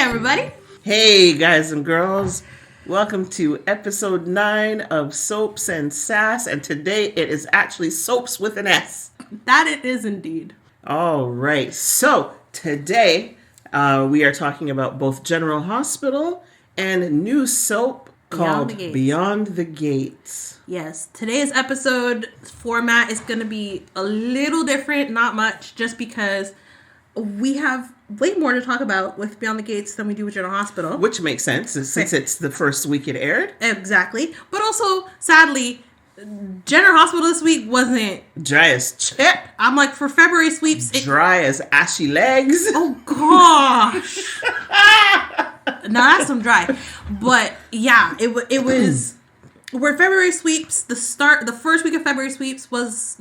everybody. Hey, guys and girls. Welcome to episode 9 of Soaps and Sass. And today it is actually Soaps with an S. That it is indeed. All right. So today we are talking about both General Hospital and a new soap called Beyond the Gates. Yes. Today's episode format is going to be a little different, not much, just because we have way more to talk about with Beyond the Gates than we do with General Hospital. Which makes sense, since it's the first week it aired. Exactly. But also, sadly, General Hospital this week wasn't... Dry as chip. I'm like, for February sweeps... Dry as ashy legs. Oh, gosh. No, that's some dry. But, yeah, it was... Where February sweeps, the first week of February sweeps was,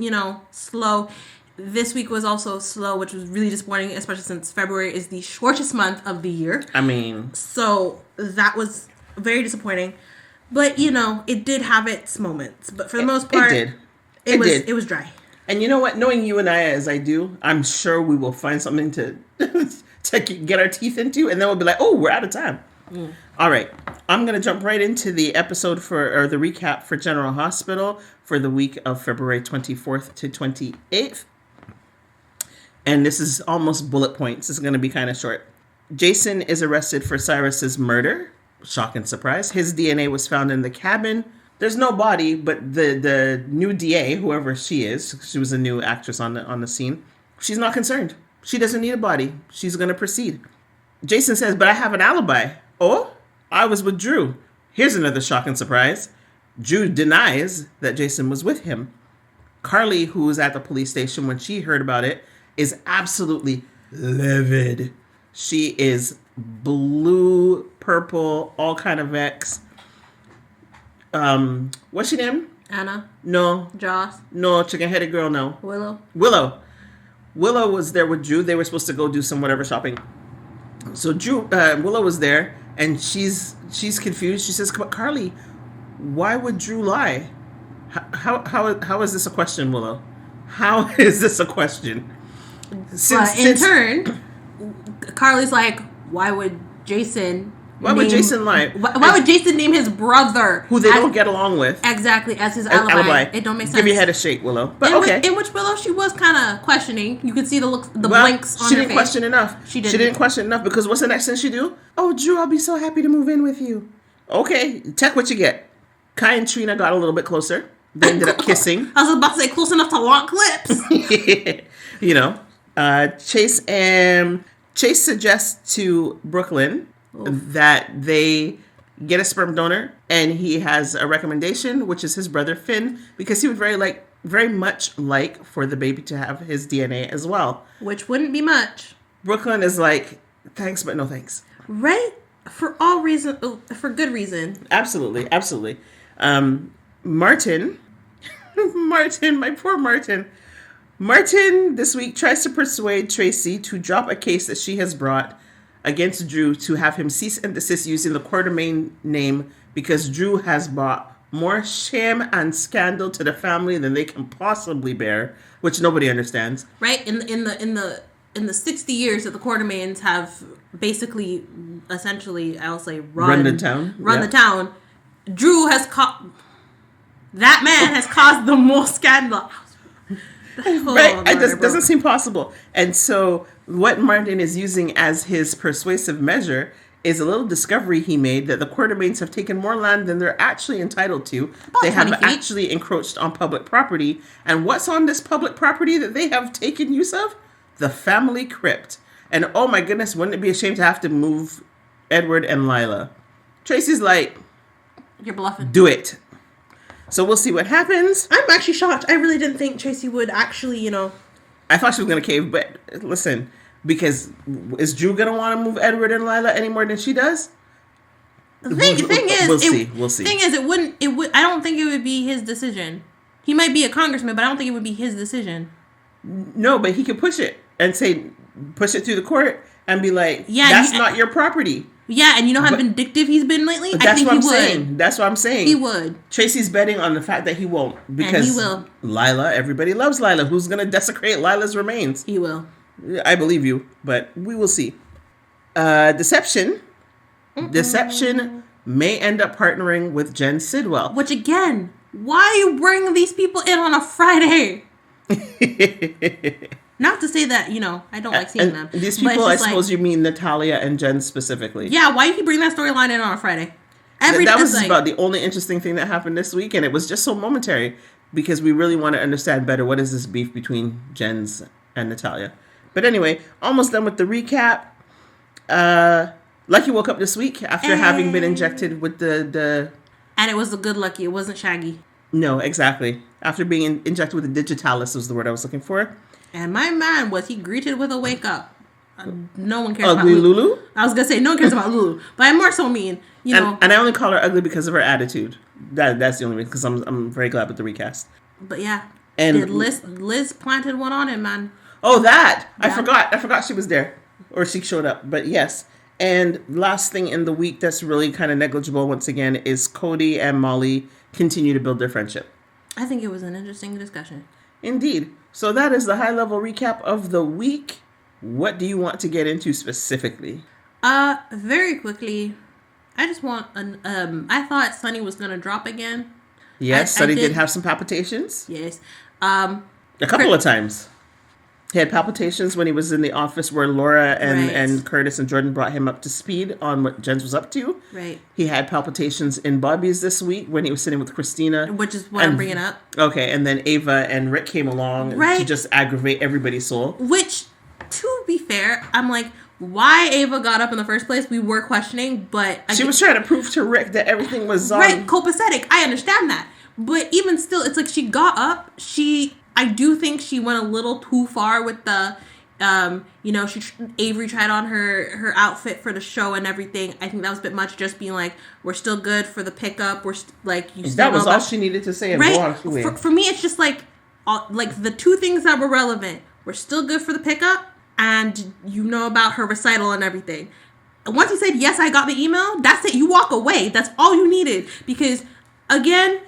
slow. This week was also slow, which was really disappointing, especially since February is the shortest month of the year. So that was very disappointing. But, it did have its moments. But for the most part, it was dry. And you know what? Knowing you and I as I do, I'm sure we will find something to get our teeth into, and then we'll be like, oh, we're out of time. All right. I'm going to jump right into the episode the recap for General Hospital for the week of February 24th to 28th. And this is almost bullet points. It's going to be kind of short. Jason is arrested for Cyrus's murder. Shock and surprise. His DNA was found in the cabin. There's no body, but the new DA, whoever she is, she was a new actress on the scene. She's not concerned. She doesn't need a body. She's going to proceed. Jason says, but I have an alibi. Oh, I was with Drew. Here's another shock and surprise. Drew denies that Jason was with him. Carly, who was at the police station when she heard about it, is absolutely livid. She is blue, purple, all kind of X. What's your name? Anna. No. Joss. No, chicken-headed girl, no. Willow was there with Drew. They were supposed to go do some whatever shopping. So Willow was there, and she's confused. She says, but Carly, why would Drew lie? How is this a question, Willow? How is this a question? In turn, Carly's like, why would Jason lie? Why would Jason name his brother, who they don't get along with, exactly as his alibi? It don't make sense. Give your head a shake, Willow. But okay. In which Willow, she was kind of questioning. You could see the blinks on her face. She didn't question enough. She didn't question enough because what's the next thing she do? Oh, Drew, I'll be so happy to move in with you. Okay, take what you get. Kai and Trina got a little bit closer. They ended up kissing. I was about to say close enough to lock clips. Chase suggests to Brooklyn that they get a sperm donor, and he has a recommendation, which is his brother Finn, because he would very much like for the baby to have his DNA as well. Which wouldn't be much. Brooklyn is like, thanks, but no thanks. Right? For good reason. Absolutely. Martin, my poor Martin. Martin this week tries to persuade Tracy to drop a case that she has brought against Drew to have him cease and desist using the Quartermain name because Drew has brought more shame and scandal to the family than they can possibly bear, which nobody understands. Right? In the 60 years that the Quartermains have basically, essentially, I'll say, run the town. Drew has that man has caused the most scandal. Right? It doesn't seem possible. And so what Martin is using as his persuasive measure is a little discovery he made that the Quartermains have taken more land than they're actually entitled to. They have actually encroached on public property. And what's on this public property that they have taken use of? The family crypt. And oh my goodness, wouldn't it be a shame to have to move Edward and Lila? Tracy's like, you're bluffing. Do it. So we'll see what happens. I'm actually shocked. I really didn't think Tracy would actually, I thought she was going to cave, but listen, because is Drew going to want to move Edward and Lila any more than she does? The thing is, we'll see. The thing is, I don't think it would be his decision. He might be a congressman, but I don't think it would be his decision. No, but he could push it and push it through the court and be like, that's not your property. Yeah, and you know how vindictive he's been lately? I think he would. That's what I'm saying. He would. Tracy's betting on the fact that he won't. Because and he will. Lila, everybody loves Lila. Who's going to desecrate Lila's remains? He will. I believe you, but we will see. Deception. Deception may end up partnering with Jen Sidwell. Which, again, why you bring these people in on a Friday? Not to say that, I don't like seeing them. These people, I suppose you mean Natalia and Jen specifically. Yeah, why you keep bringing that storyline in on a Friday? That was about the only interesting thing that happened this week, and it was just so momentary because we really want to understand better what is this beef between Jens and Natalia. But anyway, almost done with the recap. Lucky woke up this week after having been injected with the... And it was the good Lucky. It wasn't Shaggy. No, exactly. After being injected with the digitalis was the word I was looking for. And my man, was he greeted with a wake up? No one cares ugly about Lulu. I was going to say, no one cares about Lulu. But I more so mean, And I only call her ugly because of her attitude. That's the only reason, because I'm very glad with the recast. But yeah. And Liz planted one on him, man. Oh, that! Yeah. I forgot she was there. Or she showed up. But yes. And last thing in the week that's really kind of negligible once again is Cody and Molly continue to build their friendship. I think it was an interesting discussion. Indeed. So that is the high-level recap of the week. What do you want to get into specifically? Very quickly, I just want I thought Sunny was gonna drop again. Yes, Sunny did have some palpitations. Yes. A couple of times. He had palpitations when he was in the office where Laura and Curtis and Jordan brought him up to speed on what Jens was up to. Right. He had palpitations in Bobby's this week when he was sitting with Christina. Which is what I'm bringing up. Okay, and then Ava and Rick came along to just aggravate everybody's soul. Which, to be fair, I'm like, why Ava got up in the first place, we were questioning, but... She was trying to prove to Rick that everything was... Right, copacetic. I understand that. But even still, it's like she got up, I do think she went a little too far with the, Avery tried on her outfit for the show and everything. I think that was a bit much, just being like, we're still good for the pickup. We're that was all she needed to say. Right? For me, it's just like the two things that were relevant. We're still good for the pickup, and about her recital and everything. And once you said, yes, I got the email, that's it. You walk away. That's all you needed. Because, again...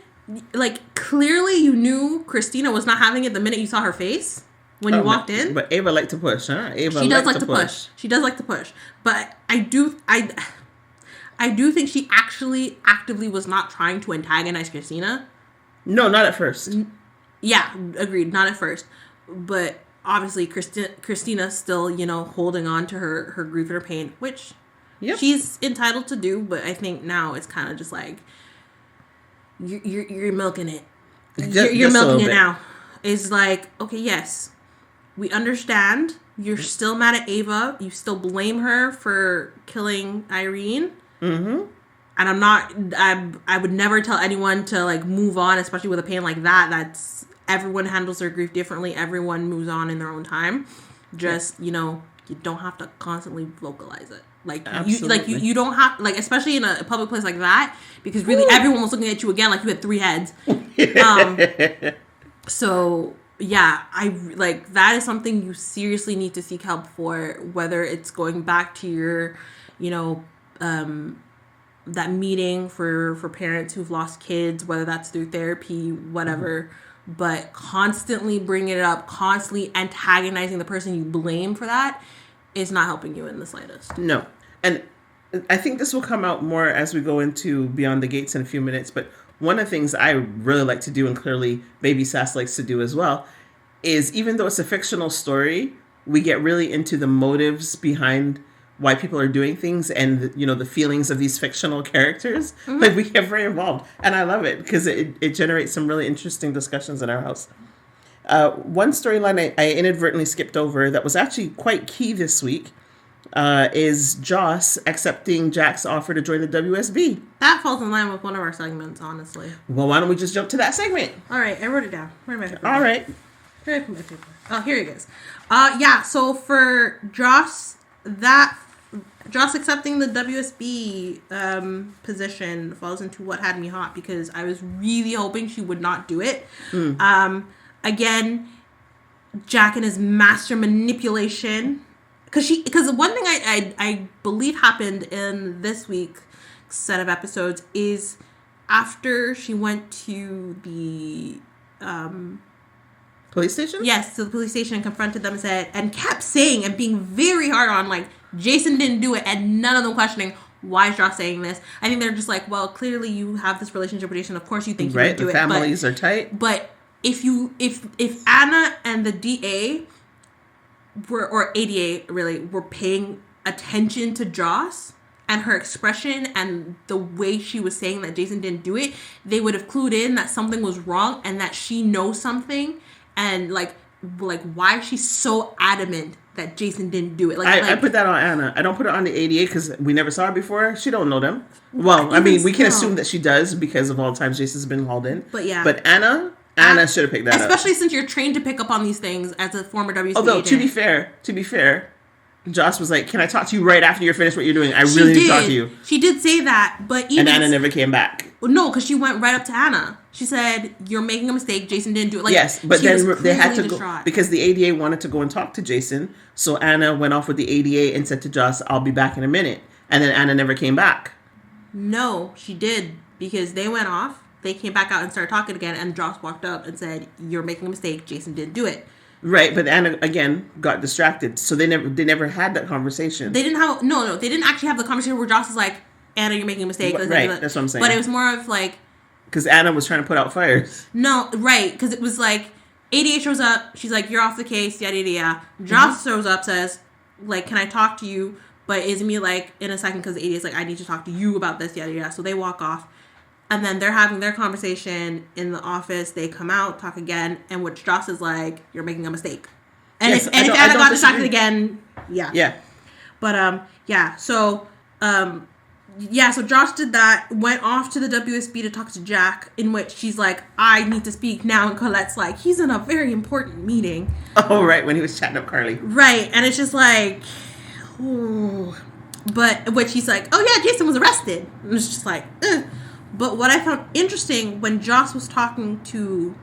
clearly you knew Christina was not having it the minute you saw her face when you walked in. But Ava liked to push, huh? She does like to push. She does like to push. But I do think she actually actively was not trying to antagonize Christina. No, not at first. Yeah, agreed. Not at first. But obviously Christina's still, holding on to her grief and her pain, which she's entitled to do. But I think now it's kind of just like... You're milking it. You're milking it now. It's like, okay, yes, we understand. You're still mad at Ava. You still blame her for killing Irene. Mm-hmm. And I would never tell anyone to move on, especially with a pain like that. That's everyone handles their grief differently. Everyone moves on in their own time. Just you don't have to constantly vocalize it. You don't have especially in a public place like that, because really everyone was looking at you again like you had three heads. So yeah, that is something you seriously need to seek help for, whether it's going back to your that meeting for parents who've lost kids, whether that's through therapy, whatever. But constantly bringing it up, constantly antagonizing the person you blame for that is not helping you in the slightest. No. And I think this will come out more as we go into Beyond the Gates in a few minutes. But one of the things I really like to do, and clearly Baby Sass likes to do as well, is even though it's a fictional story, we get really into the motives behind why people are doing things and, the feelings of these fictional characters. Mm-hmm. We get very involved. And I love it because it generates some really interesting discussions in our house. One storyline I inadvertently skipped over that was actually quite key this week is Joss accepting Jack's offer to join the WSB. That falls in line with one of our segments, honestly. Well, why don't we just jump to that segment? All right, I wrote it down. Where am I? All right. Where did I put my paper? Oh, here it is. So for Joss accepting the WSB position falls into what had me hot, because I was really hoping she would not do it. Again, Jack and his master manipulation. Because one thing I believe happened in this week's set of episodes is after she went to the police station? Yes, to the police station and confronted them and kept saying and being very hard on Jason didn't do it, and none of them questioning why is Josh saying this. I think they're just like, well, clearly you have this relationship with Jason. Of course you think you would do it. Right, the families are tight. But if Anna and the DA or ADA really were paying attention to Joss and her expression and the way she was saying that Jason didn't do it, they would have clued in that something was wrong and that she knows something, and like why she's so adamant that Jason didn't do it. I put that on Anna. I don't put it on the ADA because we never saw her before. She don't know them. Well, I mean, we can assume that she does because of all the times Jason's been hauled in. But yeah. But Anna should have picked that up. Especially since you're trained to pick up on these things as a former WC Although, agent. to be fair, Joss was like, can I talk to you right after you're finished what you're doing? I really need to talk to you. She did say that, but even... And Anna never came back. No, because she went right up to Anna. She said, you're making a mistake. Jason didn't do it. Like, yes, but then they had to distraught. go... Because the ADA wanted to go and talk to Jason. So Anna went off with the ADA and said to Joss, I'll be back in a minute. And then Anna never came back. No, she did. Because they went off. They came back out and started talking again. And Joss walked up and said, you're making a mistake. Jason didn't do it. Right, but Anna again got distracted, so they never had that conversation. They didn't have they didn't actually have the conversation where Joss is like, Anna, you're making a mistake. Right, that's what I'm saying. But it was more of like, because Anna was trying to put out fires. No, right, because it was like ADA shows up, she's like, you're off the case, yada yada yada. Joss shows up, says like, can I talk to you? But Izumi like in a second because ADA is like, I need to talk to you about this, yada yada. So they walk off. And then they're having their conversation in the office. They come out, talk again, and which Joss is like, "You're making a mistake." And yes, if Anna got distracted again, yeah. But yeah. So so Josh did that. Went off to the WSB to talk to Jack, in which she's like, "I need to speak now," and Colette's like, "He's in a very important meeting." Oh, right, when he was chatting up Carly. Right, and it's just like, ooh. But which he's like, "Oh yeah, Jason was arrested," and it's just like, ugh. But what I found interesting when Joss was talking to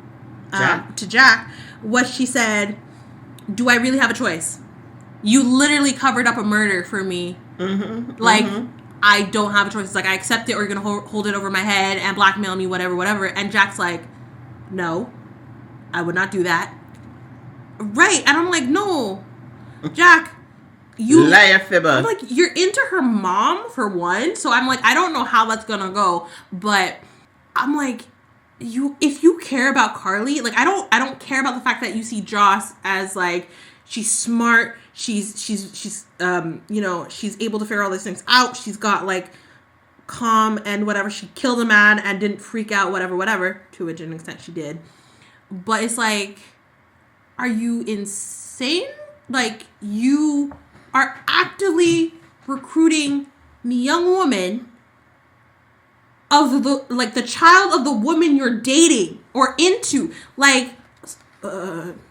Jack was she said, do I really have a choice? You literally covered up a murder for me. Mm-hmm, like, I don't have a choice. It's like, I accept it or you're going to hold it over my head and blackmail me, whatever. And Jack's like, no, I would not do that. Right. And I'm like, no, Jack. You liar fibber. I'm like, you're into her mom for one, so I'm like, I don't know how that's gonna go, but I'm like, if you care about Carly, like I don't care about the fact that you see Joss as like she's smart, she's she's able to figure all these things out, she's got like calm and whatever, she killed a man and didn't freak out, whatever, to an extent she did, but it's like, are you insane? Like you are actively recruiting the young woman of the child of the woman you're dating or into. Like,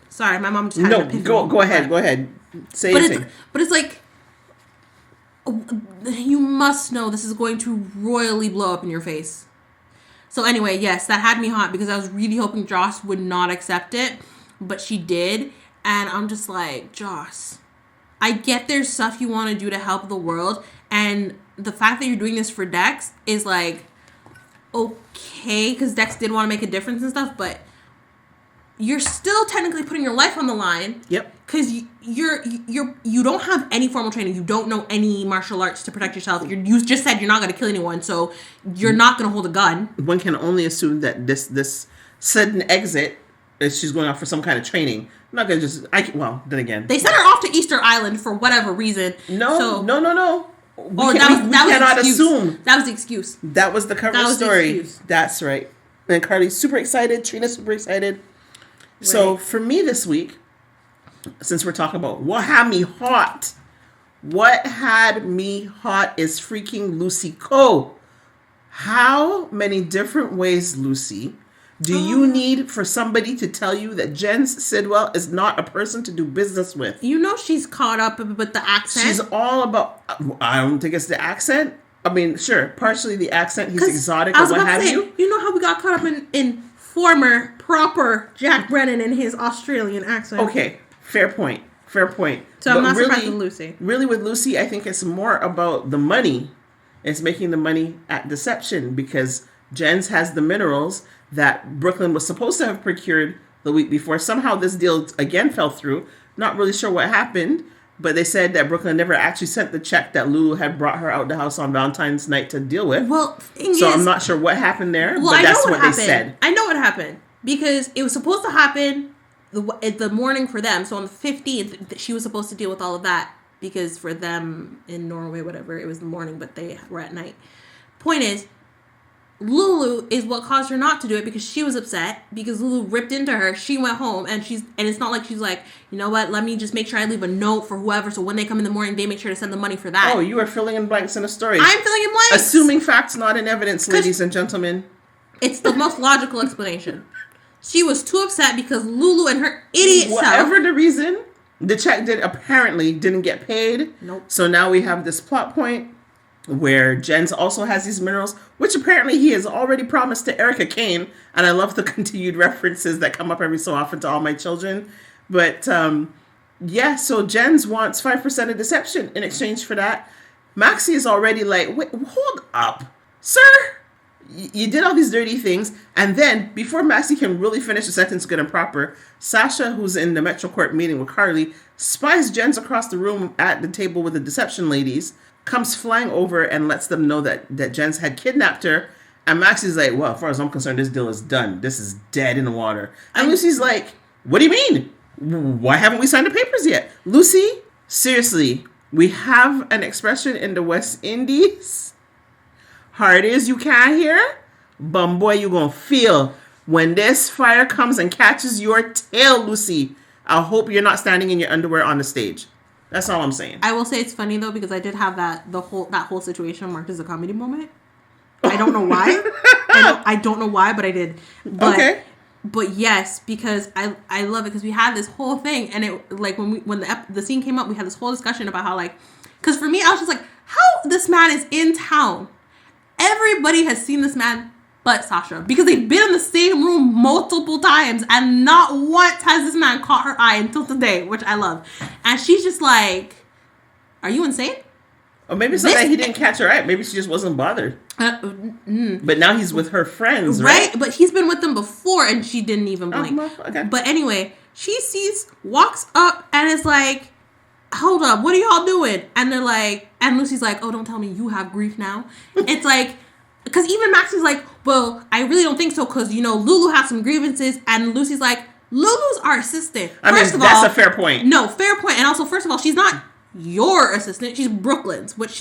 sorry, my mom just had an epiphany. Go ahead. Say anything. But it's like, you must know this is going to royally blow up in your face. So anyway, yes, that had me hot because I was really hoping Joss would not accept it, but she did. And I'm just like, Joss, I get there's stuff you want to do to help the world, and the fact that you're doing this for Dex is like, okay, because Dex did want to make a difference and stuff, but you're still technically putting your life on the line. Yep. Because you don't have any formal training. You don't know any martial arts to protect yourself. You just said you're not going to kill anyone, so you're not going to hold a gun. One can only assume that this sudden exit is she's going off for some kind of training. I'm not going to just... then again... They sent her off to Easter Island for whatever reason. No. We cannot assume. That was the excuse. That was the cover story. That's right. And Carly's super excited. Trina's super excited. Right. So for me this week, since we're talking about what had me hot is freaking Lucy Coe. How many different ways, Lucy, do you need for somebody to tell you that Jen Sidwell is not a person to do business with? You know she's caught up with the accent. She's all about... I don't think it's the accent. I mean, sure, partially the accent. He's exotic or what have you. You know how we got caught up in former, proper Jack Brennan and his Australian accent. Okay, fair point. So I'm not surprised with Lucy. Really with Lucy, I think it's more about the money. It's making the money at deception because Jen's has the minerals that Brooklyn was supposed to have procured the week before. Somehow this deal again fell through. Not really sure what happened. But they said that Brooklyn never actually sent the check that Lulu had brought her out the house on Valentine's night to deal with. Well, so I'm not sure what happened there, well, but that's what happened. they said. I know what happened because it was supposed to happen the morning for them. So on the 15th, she was supposed to deal with all of that because for them in Norway, whatever, it was the morning, but they were at night. Point is, Lulu is what caused her not to do it because she was upset because Lulu ripped into her. She went home and it's not like she's like, you know what, let me just make sure I leave a note for whoever so when they come in the morning they make sure to send the money for that. Oh, you are filling in blanks in a story. I'm filling in blanks. Assuming facts, not in evidence, ladies and gentlemen. It's the most logical explanation. She was too upset because Lulu and her idiot Whatever the reason, the check apparently didn't get paid. Nope. So now we have this plot point where Jens also has these minerals, which apparently he has already promised to Erica Kane. And I love the continued references that come up every so often to All My Children. But so Jens wants 5% of deception in exchange for that. Maxie is already like, wait, hold up, sir. You did all these dirty things. And then before Maxie can really finish the sentence good and proper, Sasha, who's in the Metro Court meeting with Carly, spies Jens across the room at the table with the deception ladies, comes flying over and lets them know that Jens had kidnapped her. And Maxie's like, well, as far as I'm concerned, this deal is done. This is dead in the water. And Lucy's like, what do you mean? Why haven't we signed the papers yet? Lucy, seriously, we have an expression in the West Indies. Hard as you can hear, but boy, you gonna feel when this fire comes and catches your tail, Lucy. I hope you're not standing in your underwear on the stage. That's all I'm saying. I will say it's funny though because I did have that whole situation marked as a comedy moment. I don't know why. I don't know why, but I did. Okay. But yes, because I love it because we had this whole thing and it like when the scene came up, we had this whole discussion about how like because for me I was just like how this man is in town. Everybody has seen this man but Sasha because they've been in the same room multiple times and not once has this man caught her eye until today, which I love. And she's just like, are you insane? Or maybe something he didn't catch her eye. Maybe she just wasn't bothered. But now he's with her friends, right? But he's been with them before and she didn't even blink. Okay. But anyway, she walks up and is like, hold up, what are y'all doing? And they're like, and Lucy's like, oh, don't tell me you have grief now. It's like, because even Max is like, well, I really don't think so because, you know, Lulu has some grievances. And Lucy's like, Lulu's our assistant. That's a fair point. No, fair point. And also, first of all, she's not your assistant. She's Brooklyn's, which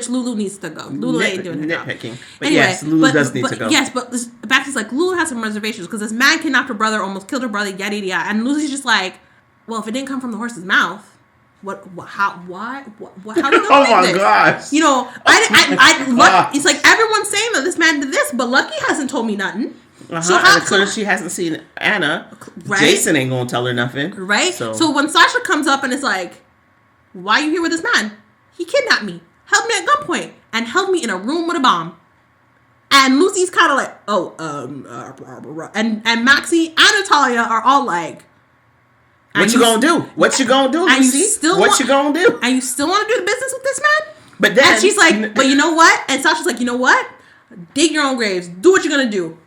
Lulu needs to go. Lulu ain't doing her job. Nitpicking. But anyway, yes, Lulu does need to go. Yes, but Max is like, Lulu has some reservations because this man kidnapped her brother, almost killed her brother, yada, yada. And Lucy's just like, well, if it didn't come from the horse's mouth, how do we know oh my gosh. You know, I it's like everyone's saying that this man did this, but Lucky hasn't told me nothing. So and clearly she hasn't seen Anna. Right? Jason ain't gonna tell her nothing. Right? So when Sasha comes up and it's like, why are you here with this man? He kidnapped me, held me at gunpoint, and held me in a room with a bomb. And Lucy's kind of like, and Maxie and Natalia are all like, What you gonna do, Lucy? You gonna do? And you still want to do the business with this man? But then... And she's like, but you know what? And Sasha's like, you know what? Dig your own graves. Do what you're gonna do.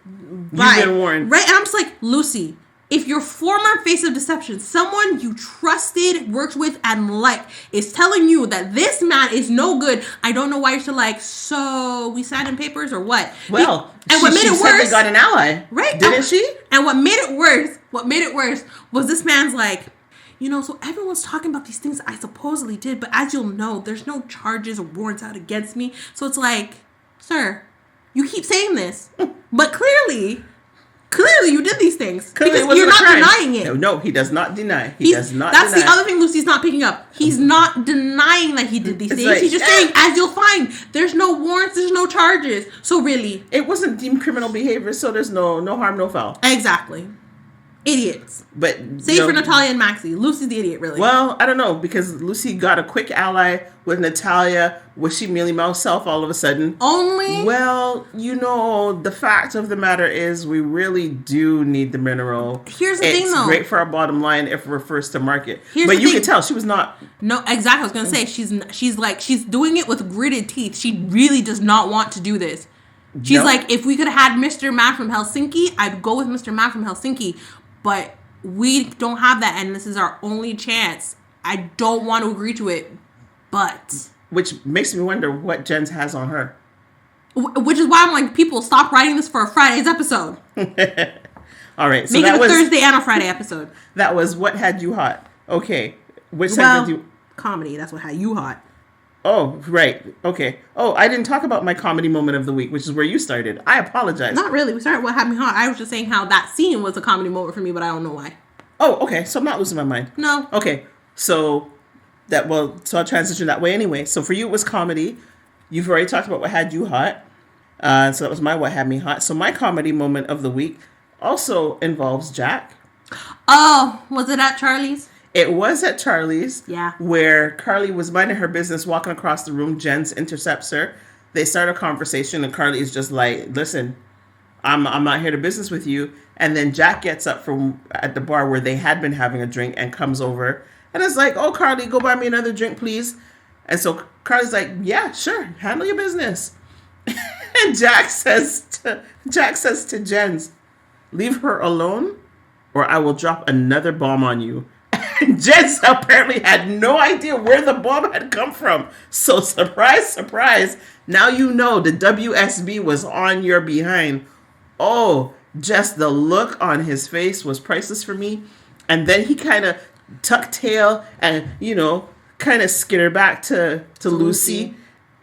Right. You've been warned. Right? And I'm just like, Lucy, if your former face of deception, someone you trusted, worked with, and liked, is telling you that this man is no good, I don't know why you're still like, so we signed in papers or what? Well, what made it worse, they got an ally. Right? Didn't she? And what made it worse was this man's like, you know, so everyone's talking about these things I supposedly did, but as you'll know, there's no charges or warrants out against me. So it's like, sir, you keep saying this, but clearly you did these things. Because you're not denying it. No, he does not deny. He does not That's deny. the other thing Lucy's not picking up. He's not denying that he did these things. Like, he's just saying, as you'll find, there's no warrants, there's no charges. So really, it wasn't deemed criminal behavior, so there's no harm, no foul. Exactly. Idiots. But save for Natalia and Maxie. Lucy's the idiot, really. Well, I don't know, because Lucy got a quick ally with Natalia. Was she Mealy Mouse self all of a sudden? Only? Well, you know, the fact of the matter is we really do need the mineral. Here's the thing, though. It's great for our bottom line if we're first to market. But you can tell she was not... No, exactly. I was going to say, she's doing it with gritted teeth. She really does not want to do this. She's like, if we could have had Mr. Man from Helsinki, I'd go with Mr. Man from Helsinki. But we don't have that, and this is our only chance. I don't want to agree to it, but... Which makes me wonder what Jens has on her. Which is why I'm like, people, stop writing this for a Friday's episode. All right. So Make that it a was, Thursday and a Friday episode. That was What Had You Hot. Okay. Which segment do you... Comedy. That's what had you hot. Oh, right. Okay. Oh, I didn't talk about my comedy moment of the week, which is where you started. I apologize. Not really. We started What Had Me Hot. I was just saying how that scene was a comedy moment for me, but I don't know why. Oh, okay. So I'm not losing my mind. No. Okay. So I'll transition that way anyway. So for you, it was comedy. You've already talked about What Had You Hot. So that was my What Had Me Hot. So my comedy moment of the week also involves Jack. Oh, was it at Charlie's? It was at Charlie's. Yeah. Where Carly was minding her business, walking across the room. Jens intercepts her. They start a conversation, and Carly is just like, listen, I'm not here to business with you. And then Jack gets up from at the bar where they had been having a drink and comes over. And it's like, oh, Carly, go buy me another drink, please. And so Carly's like, yeah, sure. Handle your business. And Jack says to Jens, leave her alone or I will drop another bomb on you. Jens apparently had no idea where the bomb had come from. So surprise, surprise. Now you know the WSB was on your behind. Oh, just the look on his face was priceless for me. And then he kind of tucked tail and, kind of skitter back to Lucy.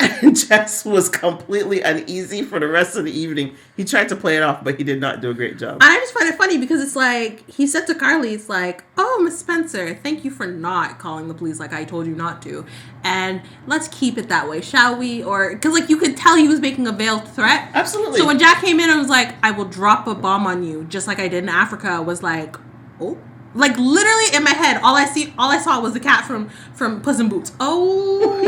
And Jess was completely uneasy for the rest of the evening. He tried to play it off, but he did not do a great job. I just find it funny because it's like, he said to Carly, it's like, oh, Miss Spencer, thank you for not calling the police like I told you not to. And let's keep it that way, shall we? Or, because like you could tell he was making a veiled threat. Absolutely. So when Jack came in and was like, I will drop a bomb on you, just like I did in Africa, I was like, oh. Like literally in my head, all I saw was the cat from Puss in Boots. Oh.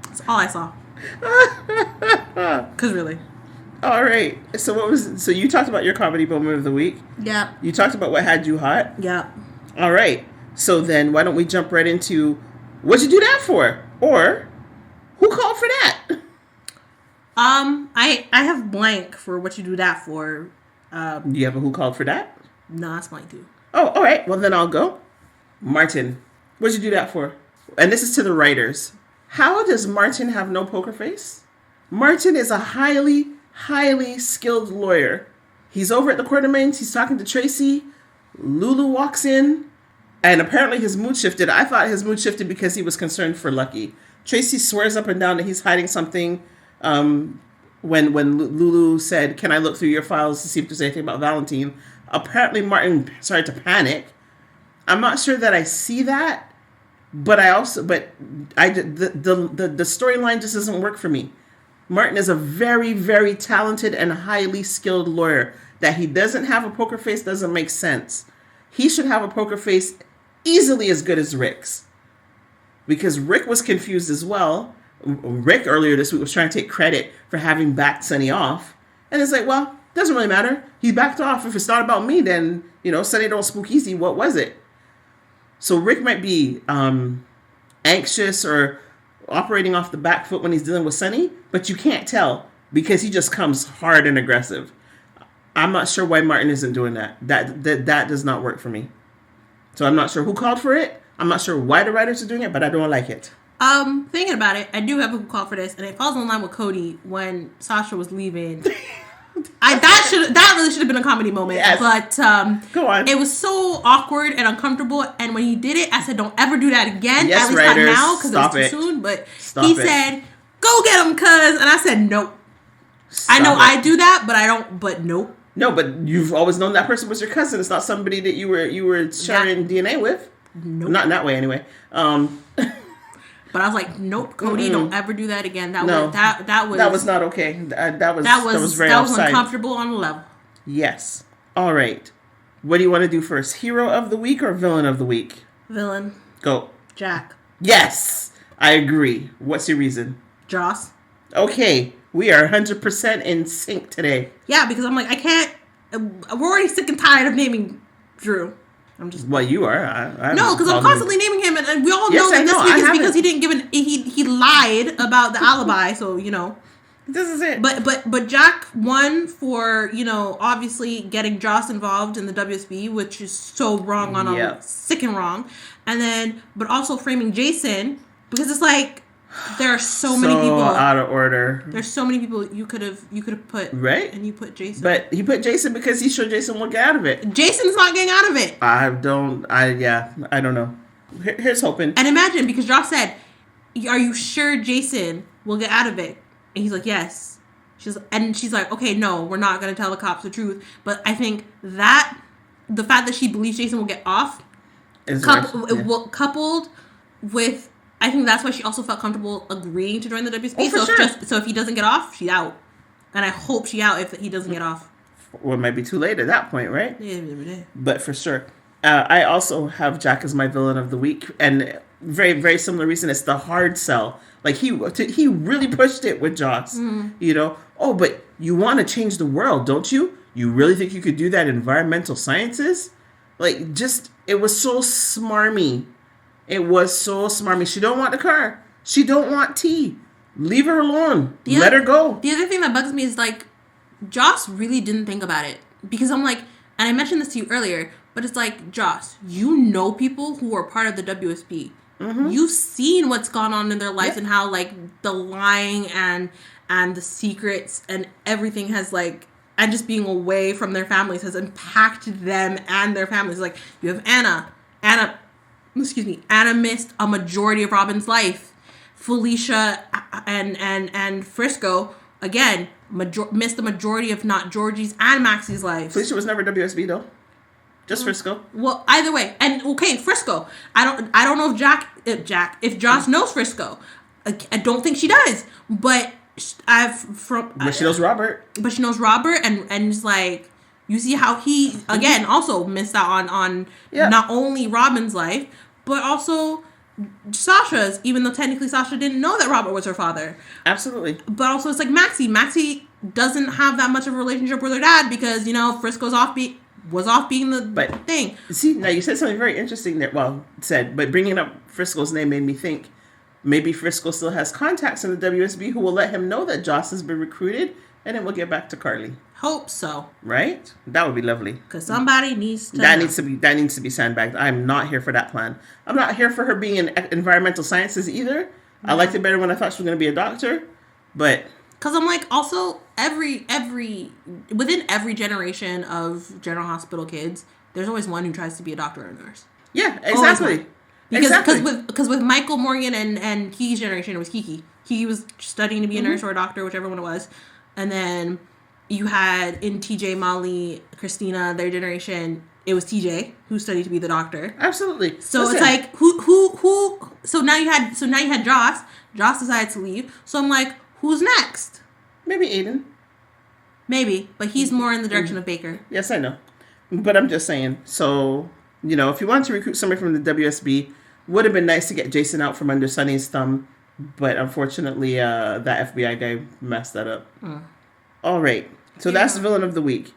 That's all I saw. Cause really. All right. So you talked about your comedy moment of the week. Yeah. You talked about What Had You Hot. Yeah. All right. So then why don't we jump right into what'd you do that for? Or who called for that? I have blank for what you do that for. You have a who called for that? No, that's blank too. Oh, all right. Well, then I'll go. Martin, what'd you do that for? And this is to the writers. How does Martin have no poker face? Martin is a highly, highly skilled lawyer. He's over at the Quartermains. He's talking to Tracy. Lulu walks in, and apparently his mood shifted. I thought his mood shifted because he was concerned for Lucky. Tracy swears up and down that he's hiding something. When Lulu said, "Can I look through your files to see if there's anything about Valentine?" Apparently Martin started to panic. I'm not sure that I see that, but the storyline just doesn't work for me. Martin is a very, very talented and highly skilled lawyer. That he doesn't have a poker face doesn't make sense. He should have a poker face easily as good as Rick's. Because Rick was confused as well. Rick earlier this week was trying to take credit for having backed Sonny off. And it's like, well, doesn't really matter. He backed off. If it's not about me, then, Sonny don't spook easy. What was it? So Rick might be anxious or operating off the back foot when he's dealing with Sonny, but you can't tell because he just comes hard and aggressive. I'm not sure why Martin isn't doing that. That does not work for me. So I'm not sure who called for it. I'm not sure why the writers are doing it, but I don't like it. Thinking about it, I do have a call for this, and it falls in line with Cody when Sasha was leaving. That really should have been a comedy moment, yes. But go on. It was so awkward and uncomfortable, and when he did it, I said, "Don't ever do that again." Yes, at least writers, not now because it was too soon. But Stop he it. said, "Go get him, cuz," and I said, "Nope." I know I do that, but I don't. But nope. No, but you've always known that person was your cousin. It's not somebody that you were sharing DNA with. Nope. Not in that way, anyway. But I was like, nope, Cody, don't ever do that again. That was not okay. That was very offside. Uncomfortable on the level. Yes. All right. What do you want to do first? Hero of the week or villain of the week? Villain. Go. Jack. Yes, I agree. What's your reason? Joss. Okay, we are 100% in sync today. Yeah, because I'm like, I can't. We're already sick and tired of naming Drew. I'm just. Well, you are. No, because I'm constantly naming him, and we all know that this week is because he didn't give he lied about the alibi. So This is it. But Jack won for, obviously getting Joss involved in the WSB, which is so wrong on a sick and wrong. And then, but also framing Jason, because it's like, there are so many people out of order. There's so many people you could have put, right, and you put Jason. But he put Jason because he's sure Jason won't get out of it. Jason's not getting out of it. I don't know. Here's hoping. And imagine, because Josh said, "Are you sure Jason will get out of it?" And he's like, "Yes." She's like, "Okay, no, we're not going to tell the cops the truth." But I think that the fact that she believes Jason will get off, coupled with. I think that's why she also felt comfortable agreeing to join the WSB. Oh, sure. So if he doesn't get off, she's out. And I hope she's out if he doesn't get off. Well, it might be too late at that point, right? Yeah. But for sure. I also have Jack as my villain of the week. And very, very similar reason. It's the hard sell. Like, he really pushed it with Joss. Mm-hmm. Oh, but you want to change the world, don't you? You really think you could do that in environmental sciences? Like, it was so smarmy. It was so smarmy. She don't want the car. She don't want tea. Leave her alone. Let her go. The other thing that bugs me is, like, Joss really didn't think about it. Because I'm like, and I mentioned this to you earlier, but it's like, Joss, you know people who are part of the WSB. Mm-hmm. You've seen what's gone on in their lives and how, like, the lying and the secrets and everything has, like, and just being away from their families has impacted them and their families. Like, you have Anna missed a majority of Robin's life. Felicia and Frisco, again, missed the majority, if not Georgie's and Maxie's life. Felicia was never WSB, though. Just Frisco. Well, either way. And, okay, Frisco. I don't know if Joss knows Frisco. I don't think she does. But But she knows Robert. But she knows Robert, and it's like, you see how he, again, also missed out on not only Robin's life, but also Sasha's, even though technically Sasha didn't know that Robert was her father. Absolutely. But also it's like Maxie. Maxie doesn't have that much of a relationship with her dad because, Frisco's was off being the thing. See, now you said something very interesting there. Well, but bringing up Frisco's name made me think maybe Frisco still has contacts in the WSB who will let him know that Joss has been recruited, and then we'll get back to Carly. Hope so. Right? That would be lovely. Because somebody needs to. That needs to be sandbagged. I'm not here for that plan. I'm not here for her being in environmental sciences either. No. I liked it better when I thought she was going to be a doctor, but because I'm like, also within every generation of General Hospital kids, there's always one who tries to be a doctor or a nurse. Yeah, exactly. Because with Michael Morgan and Kiki's generation, it was Kiki. Kiki was studying to be a nurse or a doctor, whichever one it was, and then you had in TJ, Molly, Christina, their generation, it was TJ who studied to be the doctor. Absolutely. So listen, it's like who so now you had Joss. Joss decided to leave. So I'm like, who's next? Maybe Aiden. Maybe, but he's more in the direction of Baker. Yes, I know. But I'm just saying. So, if you want to recruit somebody from the WSB, would have been nice to get Jason out from under Sonny's thumb. But unfortunately, that FBI guy messed that up. All right. So that's the villain of the week.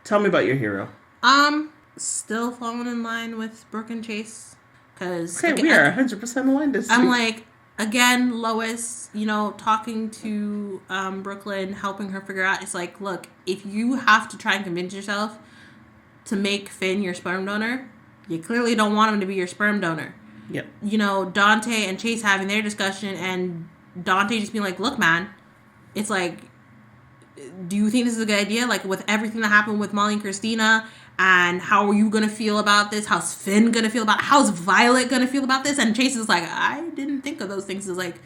Tell me about your hero. Still falling in line with Brooke and Chase. Because we are 100% aligned this week. I'm like, again, Lois, talking to Brooklyn, helping her figure out. It's like, look, if you have to try and convince yourself to make Finn your sperm donor, you clearly don't want him to be your sperm donor. Yep. Dante and Chase having their discussion, and Dante just being like, look, man, it's like, do you think this is a good idea? Like, with everything that happened with Molly and Christina, and how are you going to feel about this? How's Finn going to feel about it? How's Violet going to feel about this? And Chase is like, I didn't think of those things. It's like,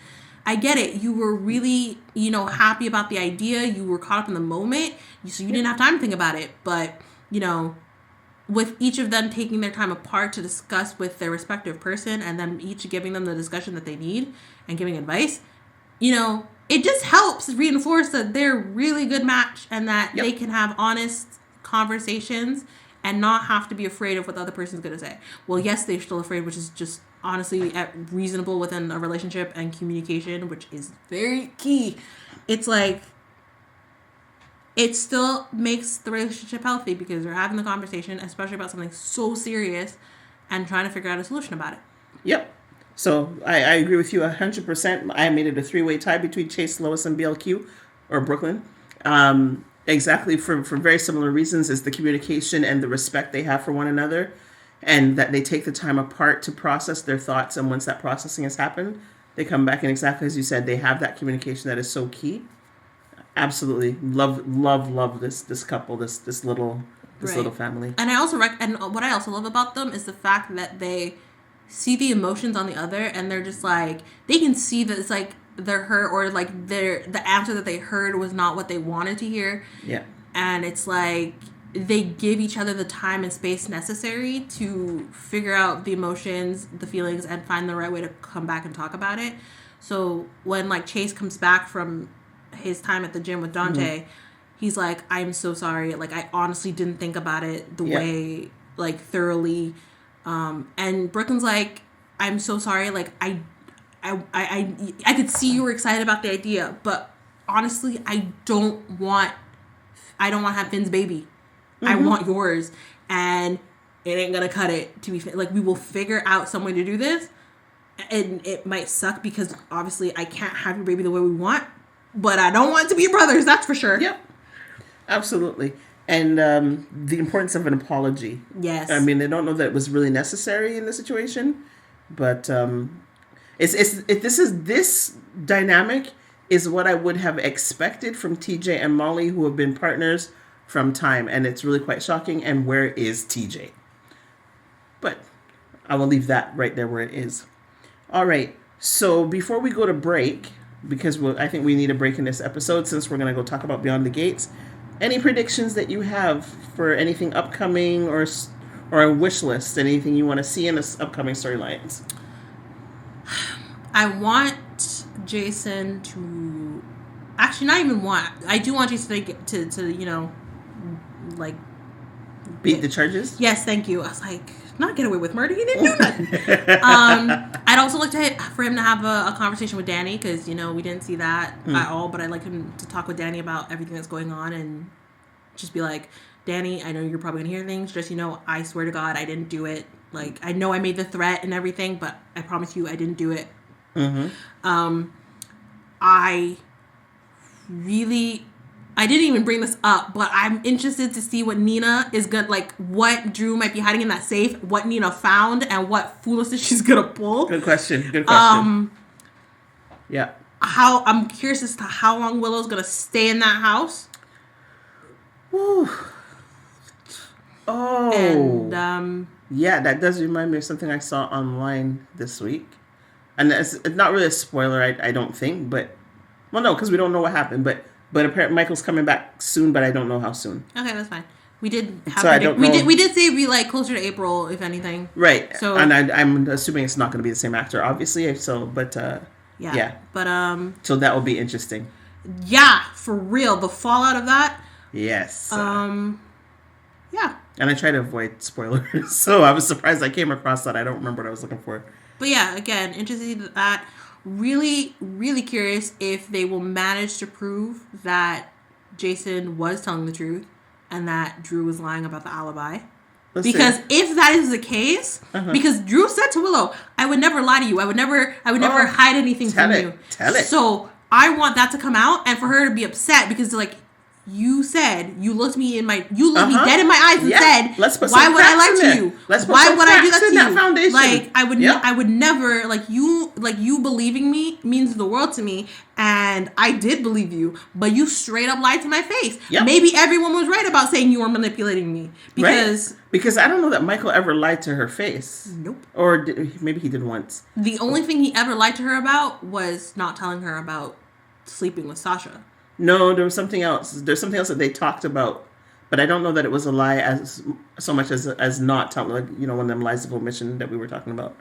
I get it. You were really, happy about the idea. You were caught up in the moment. So you didn't have time to think about it. But, with each of them taking their time apart to discuss with their respective person, and then each giving them the discussion that they need and giving advice, it just helps reinforce that they're a really good match, and that they can have honest conversations and not have to be afraid of what the other person's going to say. Well, yes, they're still afraid, which is just honestly reasonable within a relationship, and communication, which is very key. It's like, it still makes the relationship healthy because they're having the conversation, especially about something so serious, and trying to figure out a solution about it. Yep. So I agree with you 100%. I made it a 3-way tie between Chase, Lois, and BLQ. or Brooklyn. Exactly for very similar reasons, is the communication and the respect they have for one another, and that they take the time apart to process their thoughts. And once that processing has happened, they come back, and exactly as you said, they have that communication that is so key. Absolutely love this couple, this little family. And I also and what I also love about them is the fact that they see the emotions on the other, and they're just like, they can see that it's like they're hurt, or like the answer that they heard was not what they wanted to hear. Yeah. And it's like they give each other the time and space necessary to figure out the emotions, the feelings, and find the right way to come back and talk about it. So when like Chase comes back from his time at the gym with Dante, he's like, I'm so sorry. Like, I honestly didn't think about it the way, like, thoroughly. And Brooklyn's like, I'm so sorry. Like, I could see you were excited about the idea, but honestly, I don't want to have Finn's baby. I want yours, and it ain't gonna cut it. To be like, we will figure out some way to do this, and it might suck because obviously I can't have your baby the way we want, but I don't want it to be your brother's. That's for sure. Yep, absolutely. And the importance of an apology. Yes. I mean, I don't know that it was really necessary in the situation, but this dynamic is what I would have expected from TJ and Molly, who have been partners from time, and it's really quite shocking. And where is TJ? But I will leave that right there where it is. All right. So before we go to break, because I think we need a break in this episode since we're going to go talk about Beyond the Gates, any predictions that you have for anything upcoming or a wish list, anything you want to see in this upcoming storylines? I want Jason to... Actually, not even want. I do want Jason to you know, like... Beat the charges? Yes, thank you. I was like, not get away with murder. He didn't do nothing. I'd also like for him to have a conversation with Danny, because, you know, we didn't see that at all, but I'd like him to talk with Danny about everything that's going on and just be like, Danny, I know you're probably going to hear things. Just, you know, I swear to God, I didn't do it. Like, I know I made the threat and everything, but I promise you I didn't do it. I didn't even bring this up, but I'm interested to see what Nina is good, like what Drew might be hiding in that safe, what Nina found, and what foolishness she's gonna pull. Good question. Yeah. I'm curious as to how long Willow's gonna stay in that house. Woo. Oh. And yeah, that does remind me of something I saw online this week, and it's not really a spoiler, I don't think, but well, no, because we don't know what happened, but apparently Michael's coming back soon, but I don't know how soon. Okay, that's fine. We did have so I don't know. We did say it'd be like closer to April, if anything. Right. So, and I'm assuming it's not going to be the same actor, obviously. So, but yeah. But so that will be interesting. Yeah, for real. The fallout of that. Yes. Yeah. And I try to avoid spoilers, so I was surprised I came across that. I don't remember what I was looking for. But yeah, again, interested in that. Really, really curious if they will manage to prove that Jason was telling the truth and that Drew was lying about the alibi. Because if that is the case, because Drew said to Willow, I would never lie to you. I would never hide anything from you. Tell it. So I want that to come out and for her to be upset because, like, you looked me dead in my eyes and said, let's put why would I lie to you? Why would I do that to you? Foundation. Like, I would never, like you believing me means the world to me, and I did believe you, but you straight up lied to my face. Yep. Maybe everyone was right about saying you were manipulating me because I don't know that Michael ever lied to her face. Nope. Or maybe he did once. The only thing he ever lied to her about was not telling her about sleeping with Sasha. No, there was something else. There's something else that they talked about, but I don't know that it was a lie as so much as not telling, like, you know, one of them lies of omission that we were talking about.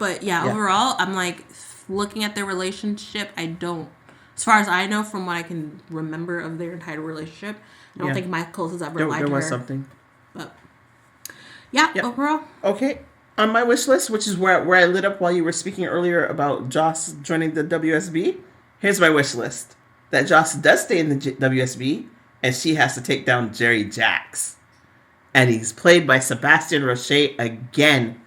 But yeah, overall, I'm like looking at their relationship. I don't, as far as I know, from what I can remember of their entire relationship, I don't think Michael has ever lied to her. There was something, but yeah, overall, okay. On my wish list, which is where I lit up while you were speaking earlier about Joss joining the WSB, here's my wish list. That Joss does stay in the WSB, and she has to take down Jerry Jacks. And he's played by Sebastian Roche again.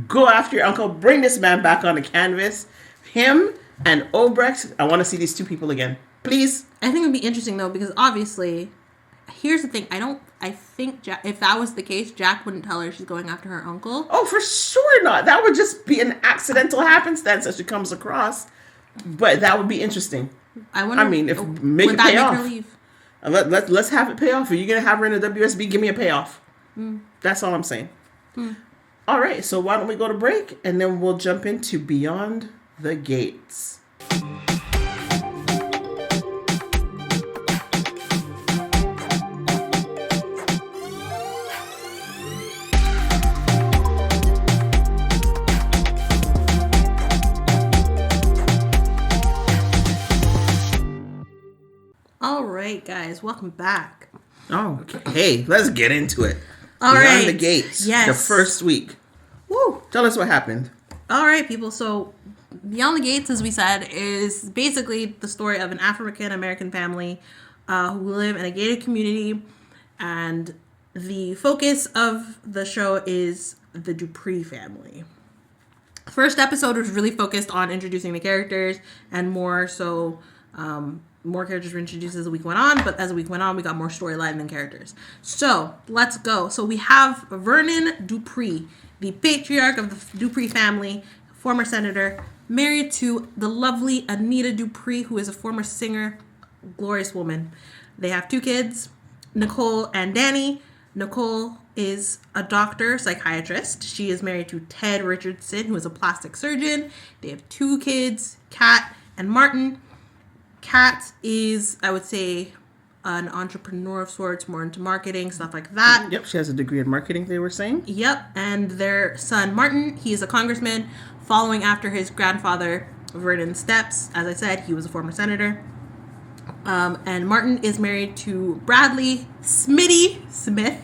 Go after your uncle. Bring this man back on the canvas. Him and Obrecht. I want to see these two people again. Please. I think it would be interesting, though, because obviously, here's the thing. I think if that was the case, Jack wouldn't tell her she's going after her uncle. Oh, for sure not. That would just be an accidental happenstance that she comes across. But that would be interesting. I wonder. I mean, if make it pay off. Let's have it pay off. If you're gonna have her in a WSB, give me a payoff. That's all I'm saying. All right, so why don't we go to break and then we'll jump into Beyond the Gates. All right, guys, welcome back. Oh, okay. Hey, let's get into it. All Beyond right. the Gates. Yes. The first week. Woo. Tell us what happened. All right, people. So, Beyond the Gates, as we said, is basically the story of an African-American family who live in a gated community. And the focus of the show is the Dupree family. The first episode was really focused on introducing the characters and more so... more characters were introduced as the week went on, but as the week went on, we got more storyline than characters. So, let's go. So, we have Vernon Dupree, the patriarch of the Dupree family, former senator, married to the lovely Anita Dupree, who is a former singer, glorious woman. They have 2 kids, Nicole and Danny. Nicole is a doctor, psychiatrist. She is married to Ted Richardson, who is a plastic surgeon. They have 2 kids, Kat and Martin. Kat is, I would say, an entrepreneur of sorts, more into marketing, stuff like that. Yep, she has a degree in marketing, they were saying. Yep, and their son, Martin, he is a congressman, following after his grandfather, Vernon's steps. As I said, he was a former senator. And Martin is married to Bradley Smitty Smith.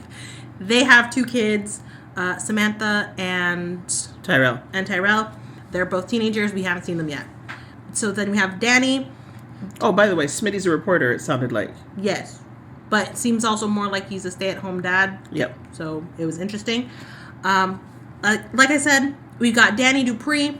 They have 2 kids, Samantha and Tyrell. They're both teenagers. We haven't seen them yet. So then we have Danny. Oh, by the way, Smitty's a reporter, it sounded like. Yes. But it seems also more like he's a stay-at-home dad. Yep. So it was interesting. Like I said, we've got Danny Dupree.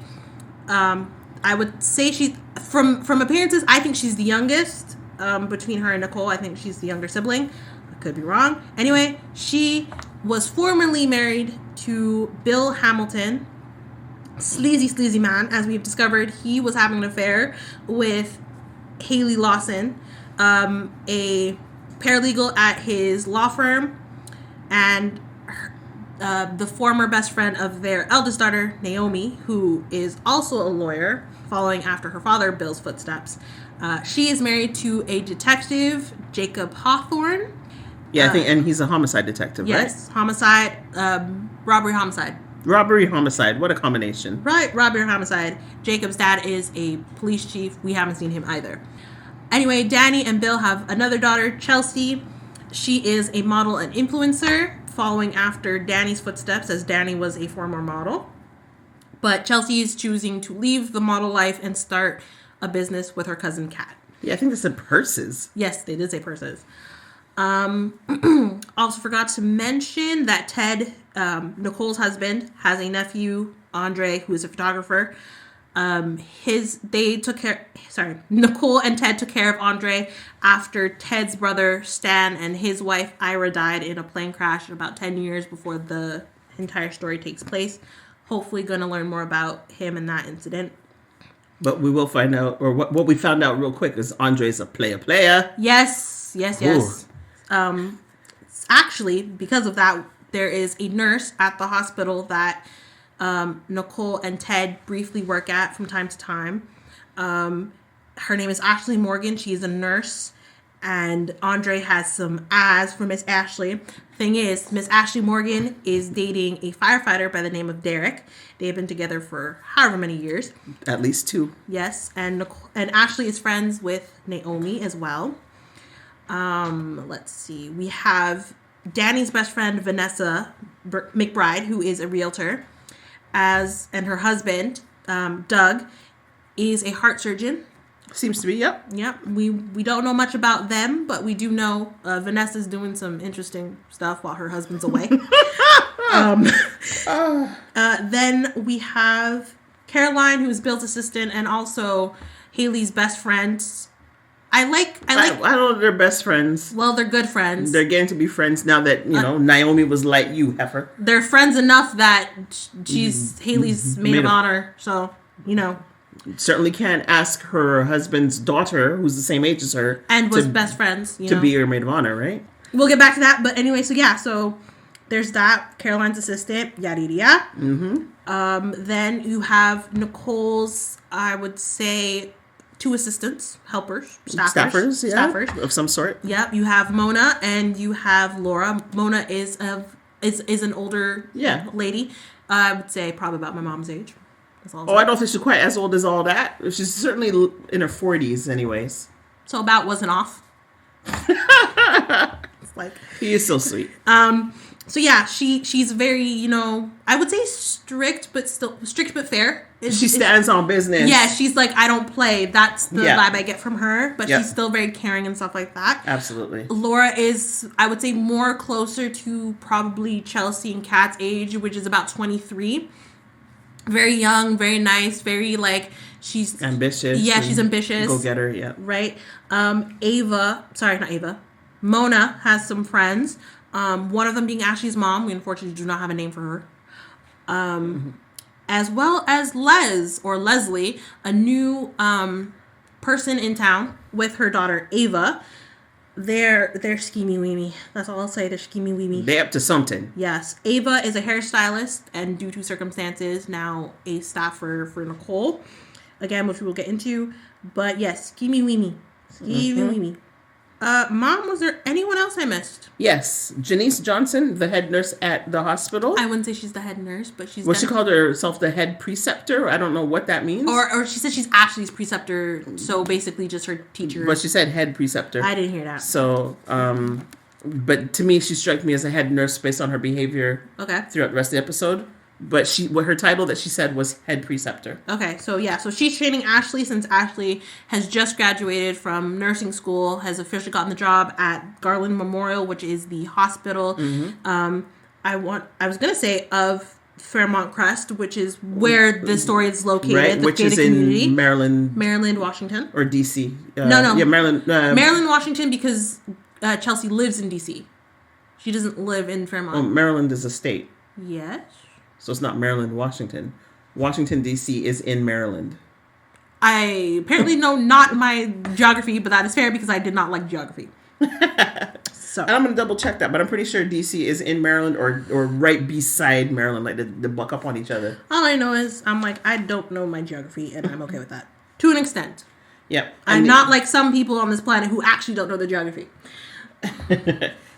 I would say she's... From appearances, I think she's the youngest. Between her and Nicole, I think she's the younger sibling. I could be wrong. Anyway, she was formerly married to Bill Hamilton. Sleazy man. As we've discovered, he was having an affair with Haley Lawson, a paralegal at his law firm, and the former best friend of their eldest daughter, Naomi, who is also a lawyer, following after her father, Bill's footsteps. She is married to a detective, Jacob Hawthorne. Yeah, I think, and he's a homicide detective, right? Yes, homicide, robbery, homicide. Robbery, homicide. What a combination. Right, robbery, homicide. Jacob's dad is a police chief. We haven't seen him either. Anyway, Danny and Bill have another daughter, Chelsea. She is a model and influencer, following after Danny's footsteps, as Danny was a former model. But Chelsea is choosing to leave the model life and start a business with her cousin Kat. Yeah, I think they said purses. Yes, they did say purses. Also forgot to mention that Ted, Nicole's husband, has a nephew, Andre, who is a photographer. Nicole and Ted took care of Andre after Ted's brother Stan and his wife Ira died in a plane crash about 10 years before the entire story takes place. Hopefully going to learn more about him and that incident. But we will find out, or what we found out real quick is Andre's a player. Yes. Actually, because of that, there is a nurse at the hospital that Nicole and Ted briefly work at from time to time. Her name is Ashley Morgan. She's a nurse, and Andre has some ads for Miss Ashley. Thing is, Miss Ashley Morgan is dating a firefighter by the name of Derek. They've been together for however many years. At least 2. Yes, and Ashley is friends with Naomi as well. Let's see. We have Danny's best friend, Vanessa McBride, who is a realtor, and her husband, Doug, is a heart surgeon. Seems to be, yep. Yep. We don't know much about them, but we do know Vanessa's doing some interesting stuff while her husband's away. Then we have Caroline, who's Bill's assistant, and also Haley's best friend. I like. I don't know if they're best friends. Well, they're good friends. They're getting to be friends now that, Naomi was like you, heifer. They're friends enough that she's Haley's maid of honor. So, Certainly can't ask her husband's daughter, who's the same age as her. And was best friends. To be her maid of honor, right? We'll get back to that. But anyway, so there's that. Caroline's assistant, yada, yada, yada. Mm-hmm. Then you have Nicole's, I would say, 2 assistants, helpers, staffers of some sort. Yep. You have Mona and you have Laura. Mona is an older lady. I would say probably about my mom's age. That's all. I don't think she's quite as old as all that. She's certainly in her 40s, anyways. So about wasn't off. It's like he is so sweet. So yeah, she's very, I would say strict but fair. She stands on business. Yeah, she's like, I don't play. That's the vibe I get from her. But she's still very caring and stuff like that. Absolutely. Laura is, I would say, more closer to probably Chelsea and Kat's age, which is about 23. Very young, very nice, very she's ambitious. Yeah, she's ambitious. Go get her, yeah. Right. Mona has some friends. One of them being Ashley's mom. We unfortunately do not have a name for her. As well as Leslie, a new person in town with her daughter Ava. They're schemy weemy. That's all I'll say. They're schemy weemy. They're up to something. Yes. Ava is a hairstylist and due to circumstances now a staffer for Nicole. Again, which we will get into. But yes, schemy weemy. Schemy weemy. Mom, was there anyone else I missed? Yes. Janice Johnson, the head nurse at the hospital. I wouldn't say she's the head nurse, but she's... Well, she called herself the head preceptor. I don't know what that means. Or she said she's Ashley's preceptor, so basically just her teacher. But she said head preceptor. I didn't hear that. So, but to me, she struck me as a head nurse based on her behavior throughout the rest of the episode. But her title that she said was head preceptor. Okay, so she's training Ashley since Ashley has just graduated from nursing school, has officially gotten the job at Garland Memorial, which is the hospital. Mm-hmm. I was gonna say of Fairmont Crest, which is where the story is located, right? Which is community. In Maryland, Washington, or DC. No, yeah, Maryland, Washington, because Chelsea lives in DC. She doesn't live in Fairmont. Oh, Maryland is a state. Yes. So it's not Maryland, Washington. Washington, D.C. is in Maryland. I apparently know not my geography, but that is fair because I did not like geography. So and I'm going to double check that, but I'm pretty sure D.C. is in Maryland or right beside Maryland, like they buck up on each other. All I know is I don't know my geography, and I'm okay with that. To an extent. Yep. I'm not like some people on this planet who actually don't know the geography.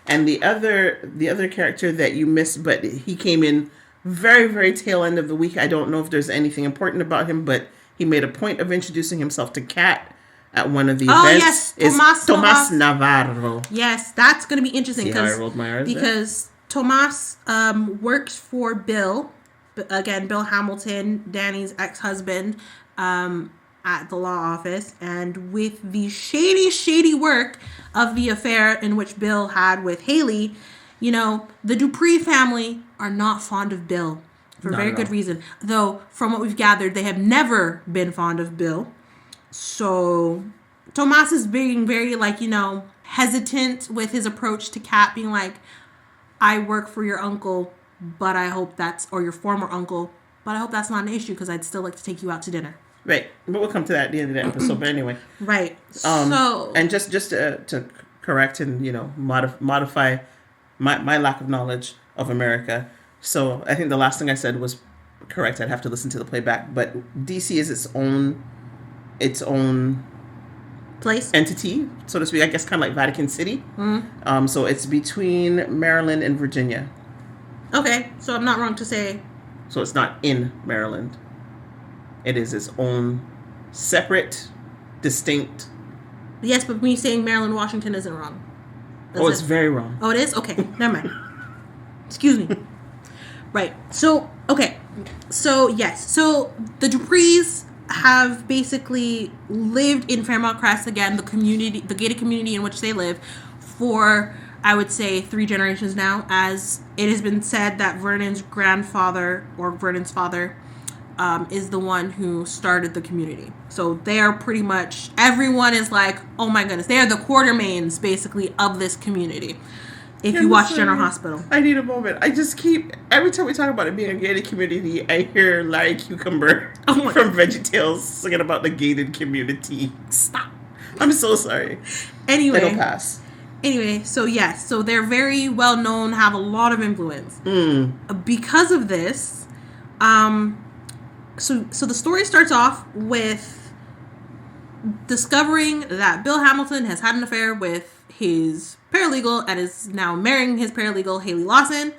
And the other character that you missed, but he came in very, very tail end of the week. I don't know if there's anything important about him, but he made a point of introducing himself to Kat at one of the events. Yes, Tomas Navarro. Yes, that's going to be interesting because Tomas works for Bill. Again, Bill Hamilton, Danny's ex-husband, at the law office, and with the shady work of the affair in which Bill had with Haley, the Dupree family are not fond of Bill for very good reason. Though, from what we've gathered, they have never been fond of Bill. So, Tomas is being very, hesitant with his approach to Kat, being like, I work for your uncle, but I hope or your former uncle, but I hope that's not an issue because I'd still like to take you out to dinner. Right. But we'll come to that at the end of the episode. But anyway. Right. And just to correct and, modify my lack of knowledge of America. So I think the last thing I said was correct. I'd have to listen to the playback. But DC is its own place, entity, so to speak. I guess kind of like Vatican City. Mm-hmm. So it's between Maryland and Virginia. Okay, so I'm not wrong to say. So it's not in Maryland. It is its own separate, distinct. Yes, but me saying Maryland, Washington isn't wrong. It's very wrong. Oh, it is? Okay, never mind. Excuse me. Right. So, okay. So, yes. So, the Duprees have basically lived in Fairmont Crest, again, the gated community in which they live, for, I would say, 3 generations now, as it has been said that Vernon's grandfather, or Vernon's father, is the one who started the community. So they're pretty much, everyone is like, oh my goodness, they're the quartermains, basically, of this community. If you watch General Hospital. I need a moment. I just keep, every time we talk about it being a gated community, I hear Larry Cucumber from VeggieTales singing about the gated community. Stop. I'm so sorry. Anyway. It'll pass. Anyway, so yes, so they're very well known, have a lot of influence. Because of this, so the story starts off with discovering that Bill Hamilton has had an affair with his paralegal and is now marrying his paralegal, Haley Lawson.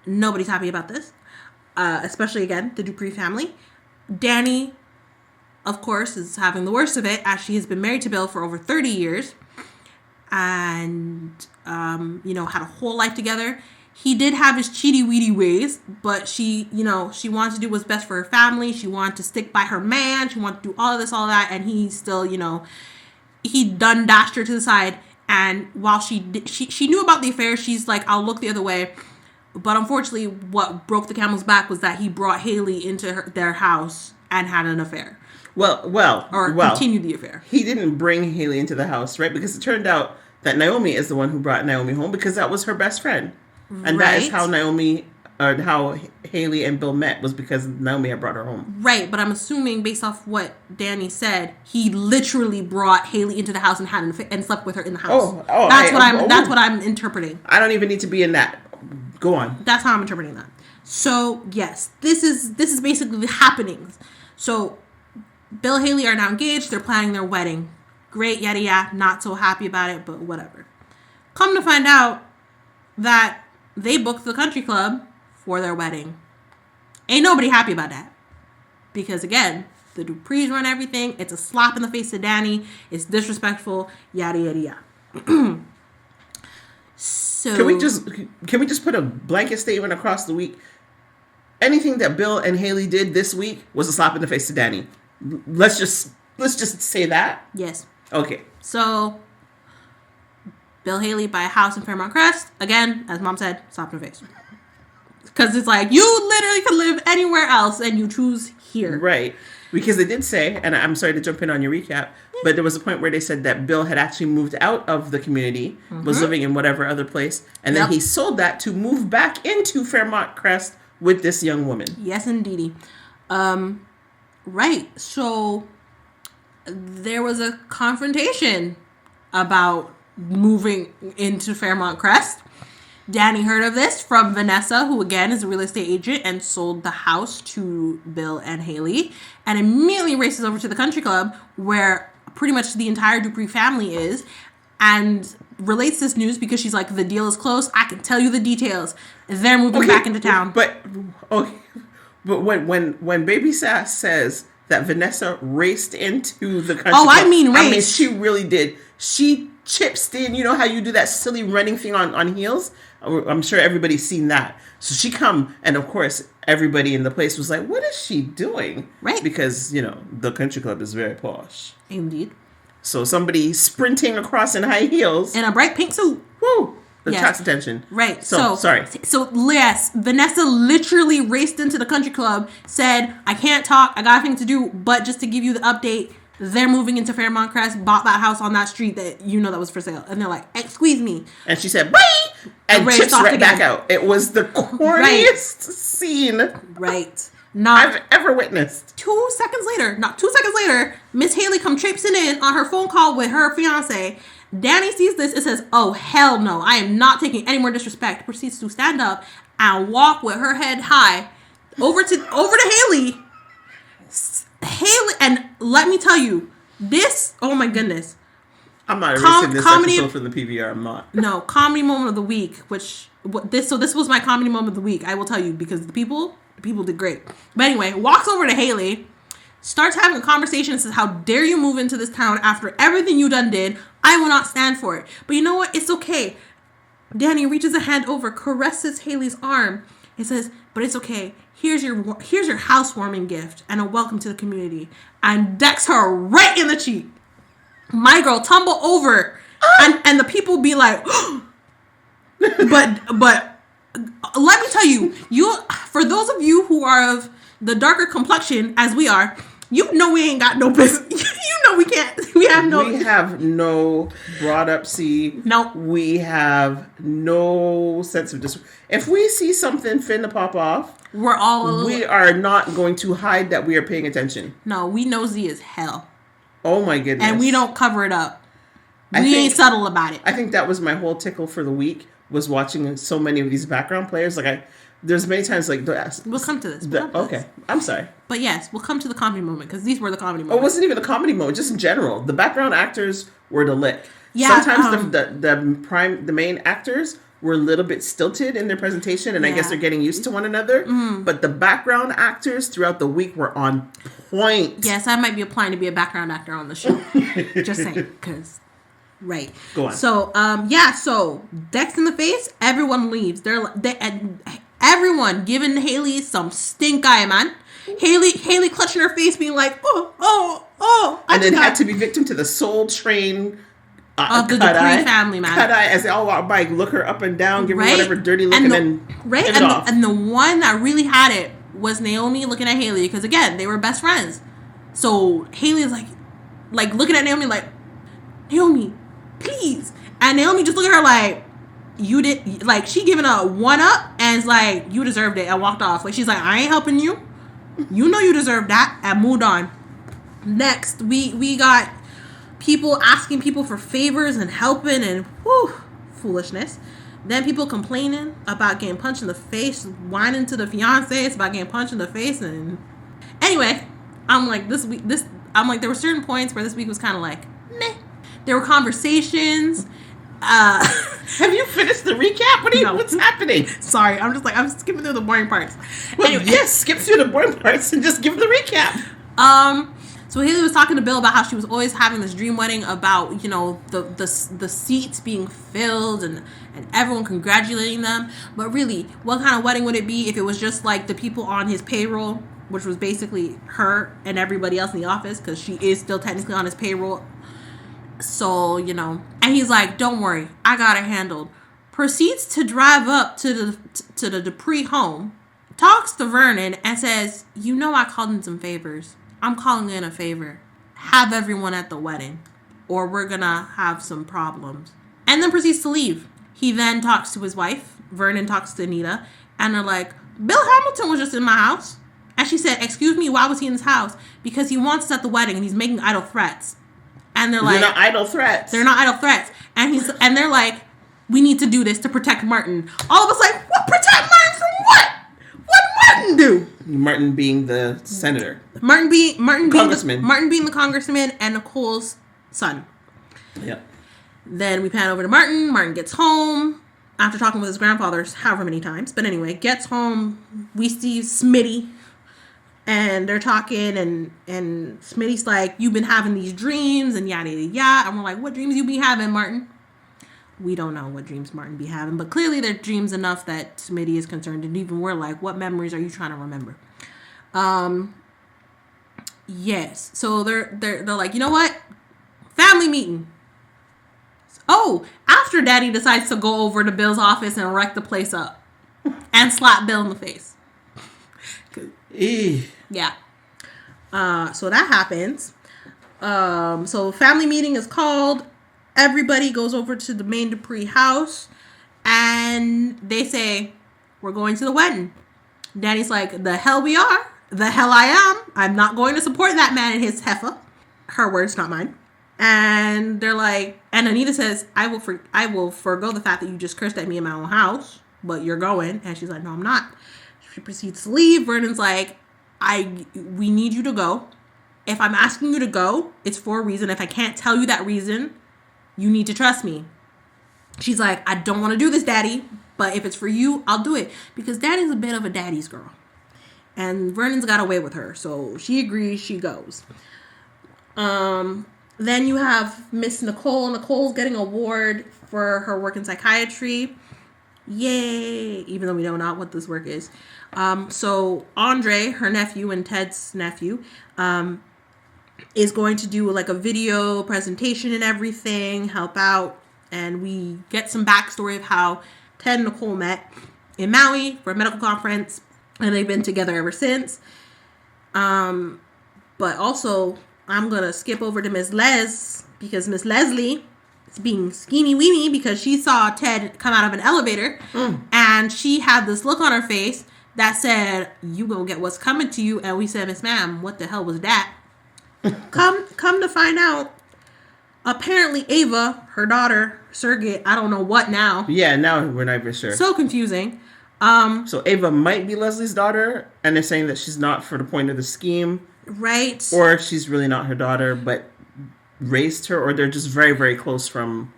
Nobody's happy about this, especially, again, the Dupree family. Danny, of course, is having the worst of it, as she has been married to Bill for over 30 years and, had a whole life together. He did have his cheaty-weedy ways, but she wanted to do what's best for her family. She wanted to stick by her man. She wanted to do all of this, all of that, and he still, he done dashed her to the side. And while she knew about the affair, she's like, I'll look the other way. But unfortunately, what broke the camel's back was that he brought Haley into their house and had an affair. Continued the affair. He didn't bring Haley into the house, right? Because it turned out that Naomi is the one who brought Naomi home, because that was her best friend. And that is how how Haley and Bill met, was because Naomi had brought her home. Right, but I'm assuming, based off what Danny said, he literally brought Haley into the house and and slept with her in the house. That's what I'm interpreting. I don't even need to be in that. Go on. That's how I'm interpreting that. So yes, this is basically the happenings. So Bill and Haley are now engaged. They're planning their wedding. Great, yada yada. Not so happy about it, but whatever. Come to find out that they booked the country club for their wedding. Ain't nobody happy about that. Because again, the Duprees run everything. It's a slap in the face to Danny. It's disrespectful. Yada yada yada. So can we just put a blanket statement across the week? Anything that Bill and Haley did this week was a slap in the face to Danny. Let's just say that. Yes. Okay. So Bill Haley buy a house in Fairmont Crest. Again, as Mom said, slap in the face. Because it's like, you literally could live anywhere else and you choose here. Right. Because they did say, and I'm sorry to jump in on your recap, but there was a point where they said that Bill had actually moved out of the community, was living in whatever other place, and then he sold that to move back into Fairmont Crest with this young woman. Yes, indeedy. Right. So there was a confrontation about moving into Fairmont Crest. Danny heard of this from Vanessa, who again is a real estate agent and sold the house to Bill and Haley, and immediately races over to the country club where pretty much the entire Dupree family is, and relates this news because she's like, the deal is close. I can tell you the details. They're moving back into town. But when Baby Sass says that Vanessa raced into the country club, I mean she really did. She chips in, you know how you do that silly running thing on heels? I'm sure everybody's seen that. So she come, and of course, everybody in the place was like, what is she doing? Right. Because, the country club is very posh. Indeed. So somebody sprinting across in high heels. In a bright pink suit. Woo! Attracts attention. Right. So, sorry. So, yes, Vanessa literally raced into the country club, said, I can't talk, I got a thing to do, but just to give you the update, they're moving into Fairmont Crest, bought that house on that street that that was for sale. And they're like, squeeze me. And she said, wait! And chips right back out. It was the corniest scene I've ever witnessed. 2 seconds later, Miss Haley come traipsing in on her phone call with her fiance. Danny sees this and says, oh, hell no. I am not taking any more disrespect. Proceeds to stand up and walk with her head high over to Haley. Haley, and let me tell you, this, oh my goodness. I'm not erasing this episode from the PVR. I'm not. No, comedy moment of the week, this was my comedy moment of the week, I will tell you, because the people did great. But anyway, walks over to Haley, starts having a conversation and says, how dare you move into this town after everything you done did? I will not stand for it. But you know what? It's okay. Danny reaches a hand over, caresses Haley's arm. It says, but it's okay. Here's your housewarming gift and a welcome to the community. And decks her right in the cheek. My girl tumble over, and the people be like, but let me tell you, for those of you who are of the darker complexion as we are, you know we ain't got no business. You know we can't. We have no brought up C. No. We have no sense of if we see something finna pop off, we are not going to hide that we are paying attention. No, we nosy as hell. Oh my goodness. And we don't cover it up. We ain't subtle about it. I think that was my whole tickle for the week, was watching so many of these background players. There's many times we'll come to this. Okay, I'm sorry. But yes, we'll come to the comedy moment because these were the comedy moments. It wasn't even the comedy moment, just in general. The background actors were the lick. Yeah, sometimes the main actors were a little bit stilted in their presentation, and I guess they're getting used to one another. But the background actors throughout the week were on point. Yes, I might be applying to be a background actor on the show. Just saying, because... Right. Go on. So, so Dex in the face, everyone leaves. Everyone giving Haley some stink eye, man. Haley clutching her face, being like, oh. And then had to be victim to the Soul Train of the Dupree family, man. Cut eye as they all walk by, look her up and down, give her whatever dirty look, and then it off. And the one that really had it was Naomi looking at Haley, because again, they were best friends. So Haley's like looking at Naomi like, Naomi, please. And Naomi just looked at her like, you did, like, she giving a one up and it's like, you deserved it, and walked off. Like, she's like, I ain't helping you. You know you deserve that, and moved on. Next, we got people asking people for favors and helping, and foolishness. Then people complaining about getting punched in the face, whining to the fiancés about getting punched in the face, and anyway, I'm like, there were certain points where this week was kind of like, meh. There were conversations. Have you finished the recap? What's happening? Sorry, I'm skipping through the boring parts. Well, anyway. Yes, skip through the boring parts and just give the recap. So Haley was talking to Bill about how she was always having this dream wedding about, the seats being filled and everyone congratulating them. But really, what kind of wedding would it be if it was just like the people on his payroll, which was basically her and everybody else in the office, because she is still technically on his payroll. So, and he's like, don't worry, I got it handled. Proceeds to drive up to the Dupree home, talks to Vernon and says, I called in some favors. I'm calling in a favor. Have everyone at the wedding, or we're gonna have some problems. And then proceeds to leave. He then talks to his wife. Vernon talks to Anita, and they're like, Bill Hamilton was just in my house. And she said, excuse me, why was he in his house? Because he wants us at the wedding and he's making idle threats. And they're like, they're not idle threats. They're not idle threats. And they're like, we need to do this to protect Martin. All of us like, what? Protect Martin from what? What Martin do? Martin being the senator. Martin being congressman. Martin being the congressman and Nicole's son. Yep. Then we pan over to Martin. Martin gets home after talking with his grandfather however many times. But anyway, gets home. We see Smitty. And they're talking, and Smitty's like, you've been having these dreams, and yada, yada, yada. And we're like, what dreams you be having, Martin? We don't know what dreams Martin be having, but clearly they're dreams enough that Smitty is concerned. And even we're like, what memories are you trying to remember? Yes. So they're like, you know what? Family meeting. Oh, after Daddy decides to go over to Bill's office and wreck the place up and slap Bill in the face. Yeah. So that happens. So family meeting is called. Everybody goes over to the main Dupree house, and they say, we're going to the wedding. Danny's like, the hell we are. The hell I am. I'm not going to support that man and his heifer. Her words, not mine. And they're like, and Anita says, I will forgo the fact that you just cursed at me in my own house, but you're going. And she's like, no, I'm not. She proceeds to leave. Vernon's like, we need you to go. If I'm asking you to go, it's for a reason. If I can't tell you that reason, you need to trust me. She's like, I don't want to do this, Daddy, but if it's for you, I'll do it. Because Daddy's a bit of a daddy's girl. And Vernon's got away with her. So she agrees, she goes. Then you have Miss Nicole. Nicole's getting an award for her work in psychiatry. Yay! Even though we know not what this work is. So Andre, her nephew and Ted's nephew, is going to do like a video presentation and everything, help out. And we get some backstory of how Ted and Nicole met in Maui for a medical conference. And they've been together ever since. But also, I'm going to skip over to Miss Les, because Miss Leslie is being schemy-weemy because she saw Ted come out of an elevator, and she had this look on her face that said, "You gonna get what's coming to you." And we said, "Miss Ma'am, what the hell was that?" Come to find out, apparently Ava, her daughter, surrogate, I don't know what now. Yeah, now we're not even sure. So confusing. So Ava might be Leslie's daughter, and they're saying that she's not for the point of the scheme. Right. Or she's really not her daughter, but raised her, or they're just very, very close from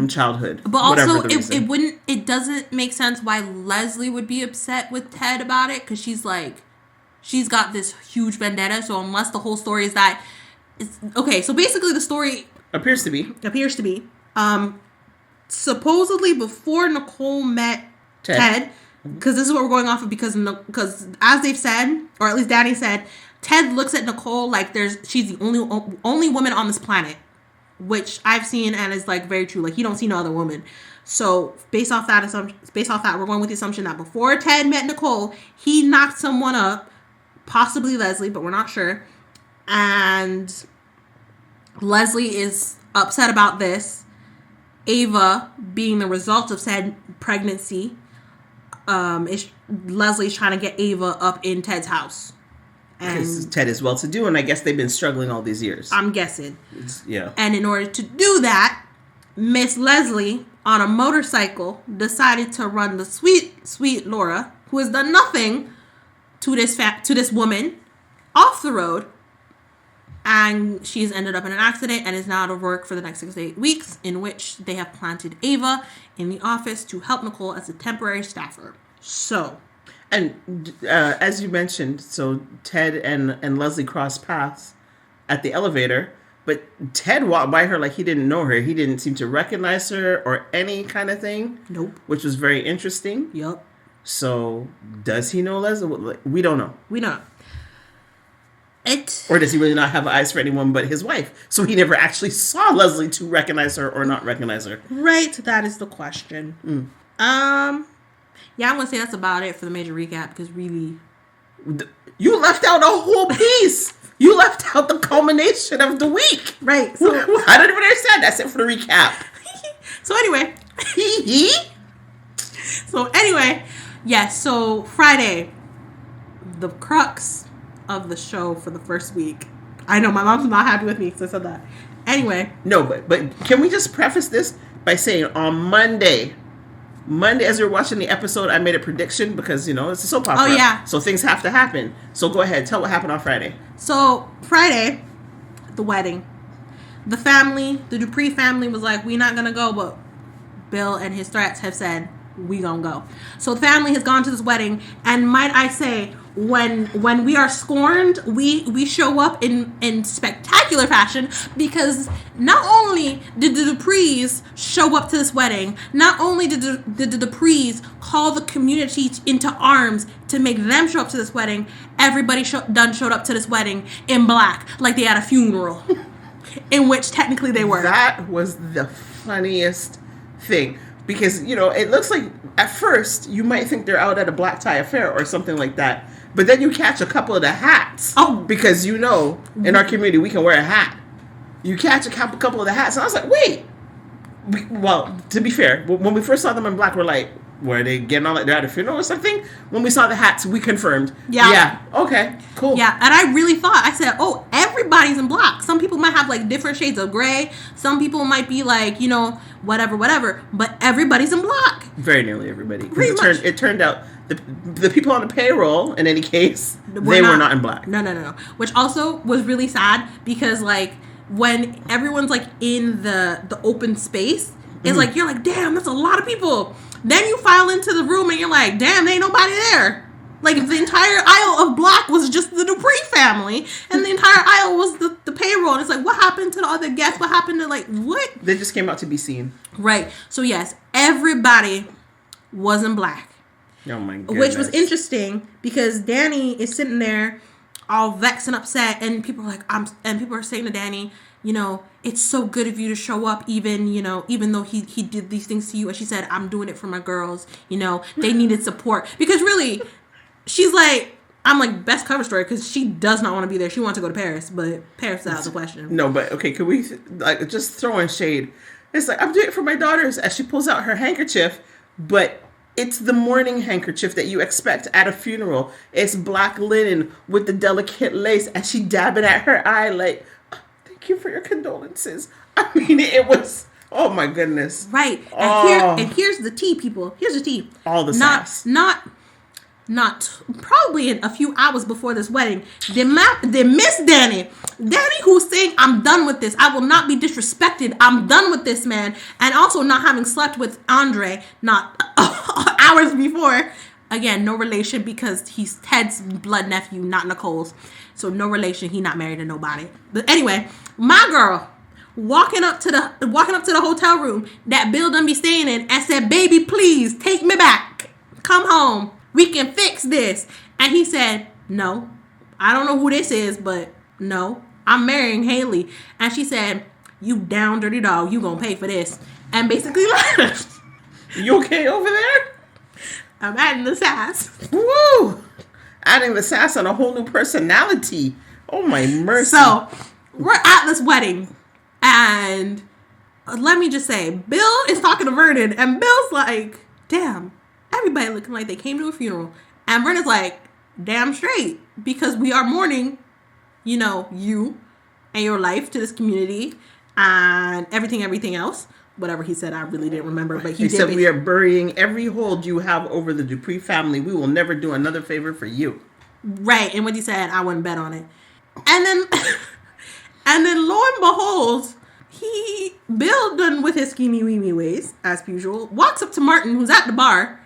childhood. But also, it doesn't make sense why Leslie would be upset with Ted about it, because she's got this huge vendetta. So unless the whole story is that, okay, so basically the story appears to be supposedly before Nicole met Ted, because this is what we're going off of, because as they've said, or at least Danny said, Ted looks at Nicole like she's the only woman on this planet, which I've seen and is like very true. Like, he don't see no other woman. So based off that, we're going with the assumption that before Ted met Nicole, he knocked someone up, possibly Leslie, but we're not sure. And Leslie is upset about this. Ava, being the result of said pregnancy, Leslie's trying to get Ava up in Ted's house. Because Ted is well-to-do, and I guess they've been struggling all these years. I'm guessing. Yeah. And in order to do that, Miss Leslie, on a motorcycle, decided to run the sweet Laura, who has done nothing to this woman, off the road. And she's ended up in an accident and is now out of work for the next 6 to 8 weeks, in which they have planted Ava in the office to help Nicole as a temporary staffer. So... And as you mentioned, so Ted and Leslie crossed paths at the elevator, but Ted walked by her like he didn't know her. He didn't seem to recognize her or any kind of thing. Nope. Which was very interesting. Yup. So does he know Leslie? We don't know. We don't know. Or does he really not have eyes for anyone but his wife? So he never actually saw Leslie to recognize her or not recognize her. Right. That is the question. Yeah, I'm going to say that's about it for the major recap, because really... You left out a whole piece! You left out the culmination of the week! Right. So I don't even understand. That's it for the recap. So anyway, yes, so Friday, the crux of the show for the first week. I know, my mom's not happy with me because I said that. Anyway. No, but can we just preface this by saying on Monday, as we were watching the episode, I made a prediction because, it's a soap opera. Oh, yeah. So things have to happen. So go ahead. Tell what happened on Friday. So Friday, the wedding. The Dupree family was like, we're not going to go, but Bill and his threats have said, we going to go. So the family has gone to this wedding. And might I say, when we are scorned, we show up in spectacular fashion, because not only did the Duprees show up to this wedding, not only did the Duprees call the community into arms to make them show up to this wedding, everybody showed up to this wedding in black, like they had a funeral, in which technically they were. That was the funniest thing. Because, it looks like, at first, you might think they're out at a black tie affair or something like that. But then you catch a couple of the hats. Oh. Because, in our community, we can wear a hat. You catch a couple of the hats. And I was like, wait. Well, to be fair, when we first saw them in black, we're like, were they getting on like they're at a funeral or something? When we saw the hats, we confirmed. Yeah. Okay, cool. Yeah, and I really thought, I said, oh, everybody's in black. Some people might have like different shades of gray. Some people might be like, whatever. But everybody's in black. Very nearly everybody. Because it turned out the people on the payroll, in any case, were not in black. No. Which also was really sad, because like when everyone's like in the open space, it's like, you're like, damn, that's a lot of people. Then you file into the room and you're like, damn, there ain't nobody there. Like, the entire aisle of black was just the Dupree family, and the entire aisle was the payroll. And it's like, what happened to the other guests? What happened to, like, what? They just came out to be seen. Right. So, yes, everybody was in black. Oh, my goodness. Which was interesting, because Danny is sitting there all vexed and upset, and people are like, and people are saying to Danny, it's so good of you to show up, even though he did these things to you. And she said, I'm doing it for my girls. They needed support. Because really, she's like, I'm like, best cover story, because she does not want to be there. She wants to go to Paris, but Paris is out of the question. No, but okay, could we like just throw in shade? It's like, I'm doing it for my daughters, as she pulls out her handkerchief, but it's the mourning handkerchief that you expect at a funeral. It's black linen with the delicate lace, and she dabbing at her eye like, oh, thank you for your condolences. I mean, it was, oh my goodness. Right. And here's the tea, people. Here's the tea. All the sass. Not probably in a few hours before this wedding, they miss Danny, who's saying, I'm done with this. I will not be disrespected. I'm done with this man. And also not having slept with Andre, not hours before. Again, no relation, because he's Ted's blood nephew, not Nicole's. So no relation. He not married to nobody. But anyway, my girl walking up to the hotel room that Bill done be staying in and said, baby, please take me back. Come home. We can fix this. And he said, no, I don't know who this is, but no, I'm marrying Haley. And she said, you down dirty dog, you gonna pay for this. And basically left. You okay over there? I'm adding the sass. Woo! Adding the sass on a whole new personality. Oh my mercy. So, we're at this wedding. And let me just say, Bill is talking to Vernon. And Bill's like, damn. Everybody looking like they came to a funeral. And Vernon's like, damn straight. Because we are mourning, you and your life to this community and everything else. Whatever he said, I really didn't remember. But he said, we are burying every hold you have over the Dupree family. We will never do another favor for you. Right. And what he said, I wouldn't bet on it. And then, and then lo and behold, Bill, done with his schemey weemy ways, as usual, walks up to Martin, who's at the bar,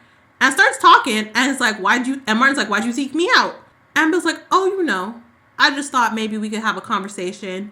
and starts talking, and it's like, and Martin's like, why'd you seek me out? And Bill's like, oh, I just thought maybe we could have a conversation,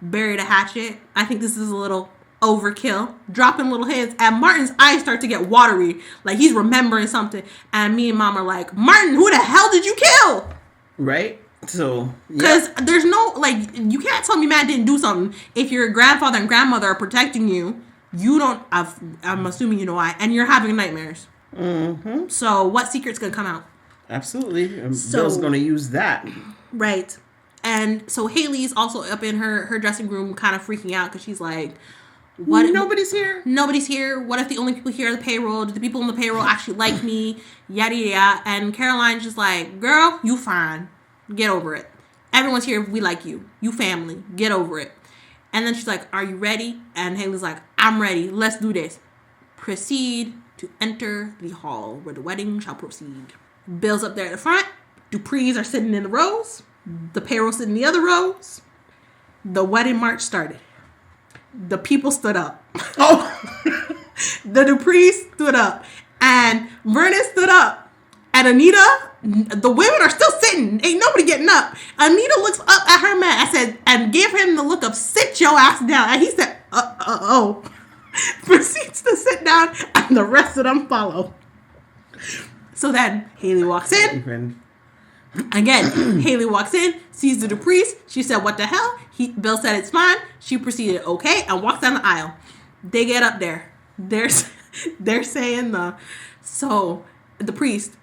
bury the hatchet. I think this is a little overkill. Dropping little hints, and Martin's eyes start to get watery, like he's remembering something. And me and Mom are like, Martin, who the hell did you kill? Right? So, because there's no, you can't tell me Matt didn't do something. If your grandfather and grandmother are protecting you, you don't, I'm assuming you know why, and you're having nightmares. Mm-hmm. So what secret's gonna come out? Absolutely. Bill's gonna use that. Right. And so Haley's also up in her dressing room kind of freaking out, because she's like, what? Nobody's here. Nobody's here. What if the only people here are the payroll? Do the people on the payroll actually like me? Yada yada. And Caroline's just like, girl, you fine. Get over it. Everyone's here. We like you. You family. Get over it. And then she's like, are you ready? And Haley's like, I'm ready. Let's do this. Proceed to enter the hall where the wedding shall proceed. Bill's up there at the front. Duprees are sitting in the rows. The payroll sitting in the other rows. The wedding march started. The people stood up. Oh. The Duprees stood up. And Vernon stood up. And Anita, the women are still sitting. Ain't nobody getting up. Anita looks up at her man and gave him the look of, sit your ass down. And he said, oh. Proceeds to sit down, and the rest of them follow. So then Haley walks in. Again, Haley walks in, sees the Duprees. She said, what the hell? Bill said it's fine. She proceeded, okay, and walks down the aisle. They get up there. They're saying the priest,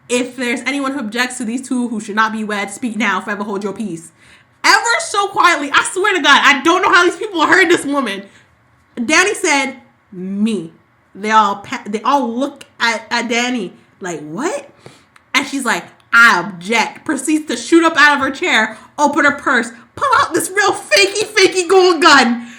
if there's anyone who objects to these two who should not be wed, speak now, forever hold your peace. Ever so quietly, I swear to God, I don't know how these people heard this woman. Danny said, me. They all look at Danny like, what? And she's like, I object. Proceeds to shoot up out of her chair, open her purse, pull out this real fakey gold gun.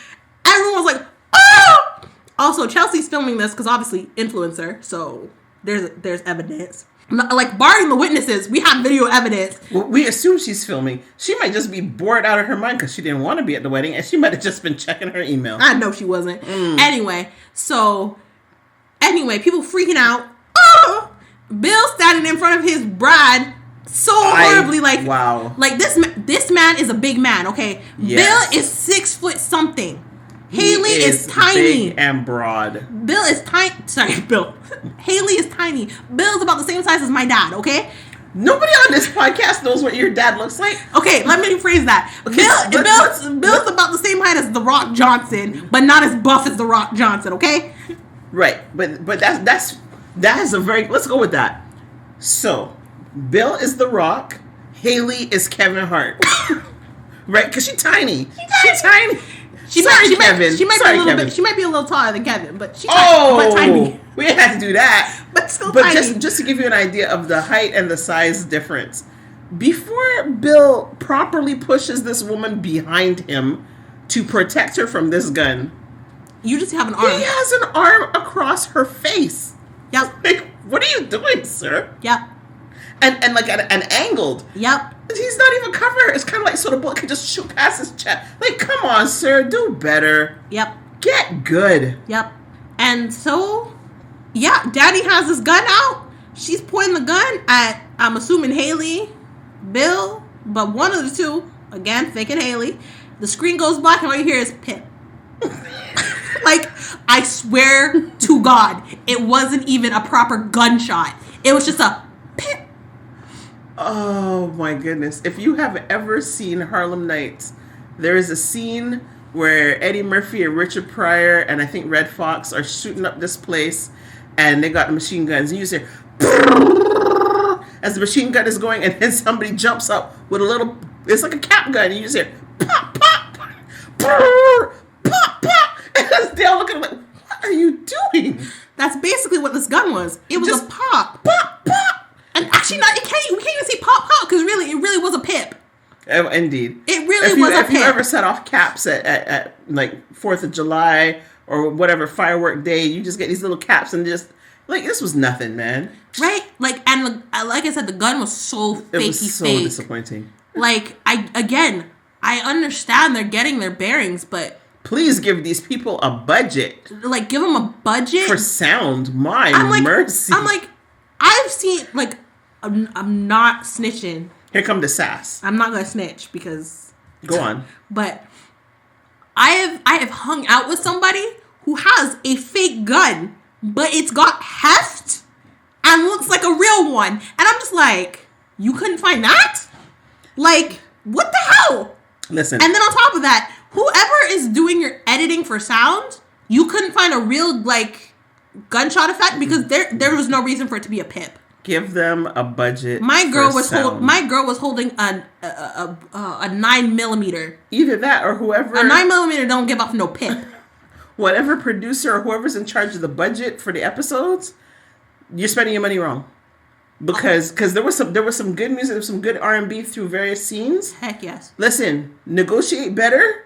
Everyone's like, oh! Also, Chelsea's filming this because obviously influencer, so there's evidence. Like, barring the witnesses, we have video evidence. Well, we assume she's filming. She might just be bored out of her mind because she didn't want to be at the wedding, and she might have just been checking her email. I know she wasn't. Anyway, people freaking out. Oh! Bill standing in front of his bride so horribly, like, wow. Like, this man is a big man, okay? Yes. Bill is 6 foot something. Haley is tiny. Big and broad. Bill is tiny. Sorry, Bill. Haley is tiny. Bill's about the same size as my dad, okay? Nobody on this podcast knows what your dad looks like. Okay, let me rephrase that. Okay, Bill's about the same height as The Rock Johnson, but not as buff as The Rock Johnson, okay? Right, but that is a very, let's go with that. So, Bill is The Rock. Haley is Kevin Hart. Right? Because she's tiny. She's tiny. She might be a little taller than Kevin, but she's tiny. We didn't have to do that. But still tiny. Just to give you an idea of the height and the size difference. Before Bill properly pushes this woman behind him to protect her from this gun, you just have an arm. He has an arm across her face. Yep. Like, what are you doing, sir? Yep. And like an angled. Yep. He's not even covering. It's kind of like so the bullet can just shoot past his chest. Like, come on, sir, do better. Yep. Get good. Yep. And so, yeah, Daddy has this gun out. She's pointing the gun at, I'm assuming, Haley, Bill, but one of the two, again, thinking Haley. The screen goes black and all you hear is Pip. Like, I swear to God, it wasn't even a proper gunshot. It was just a Pip. Oh my goodness. If you have ever seen Harlem Nights, there is a scene where Eddie Murphy and Richard Pryor and I think Red Fox are shooting up this place and they got the machine guns. And you just hear as the machine gun is going and then somebody jumps up with a little, it's like a cap gun. And you just hear pop, pop, pop, pop. And they're looking like, what are you doing? That's basically what this gun was. It was just a pop. Pop, pop. And actually, we can't even see pop because really, it really was a Pip. Indeed. It really was a Pip. If you ever set off caps at like 4th of July or whatever firework day, you just get these little caps and just, like, this was nothing, man. Right? Like, and like I said, the gun was so fakey fake. It was so disappointing. Like, I understand they're getting their bearings, but... Please give these people a budget. Like, give them a budget? For sound. My mercy. I'm like, I've seen, like, I'm not snitching. Here come the sass. I'm not going to snitch because... Go on. But I have hung out with somebody who has a fake gun, but it's got heft and looks like a real one. And I'm just like, you couldn't find that? Like, what the hell? Listen. And then on top of that, whoever is doing your editing for sound, you couldn't find a real, like, gunshot effect because there was no reason for it to be a Pip. Give them a budget. My girl was holding a 9mm. Either that or whoever. A 9mm don't give off no Pip. Whatever producer or whoever's in charge of the budget for the episodes, you're spending your money wrong. Because there was some good music, there was some good R&B through various scenes. Heck yes. Listen, negotiate better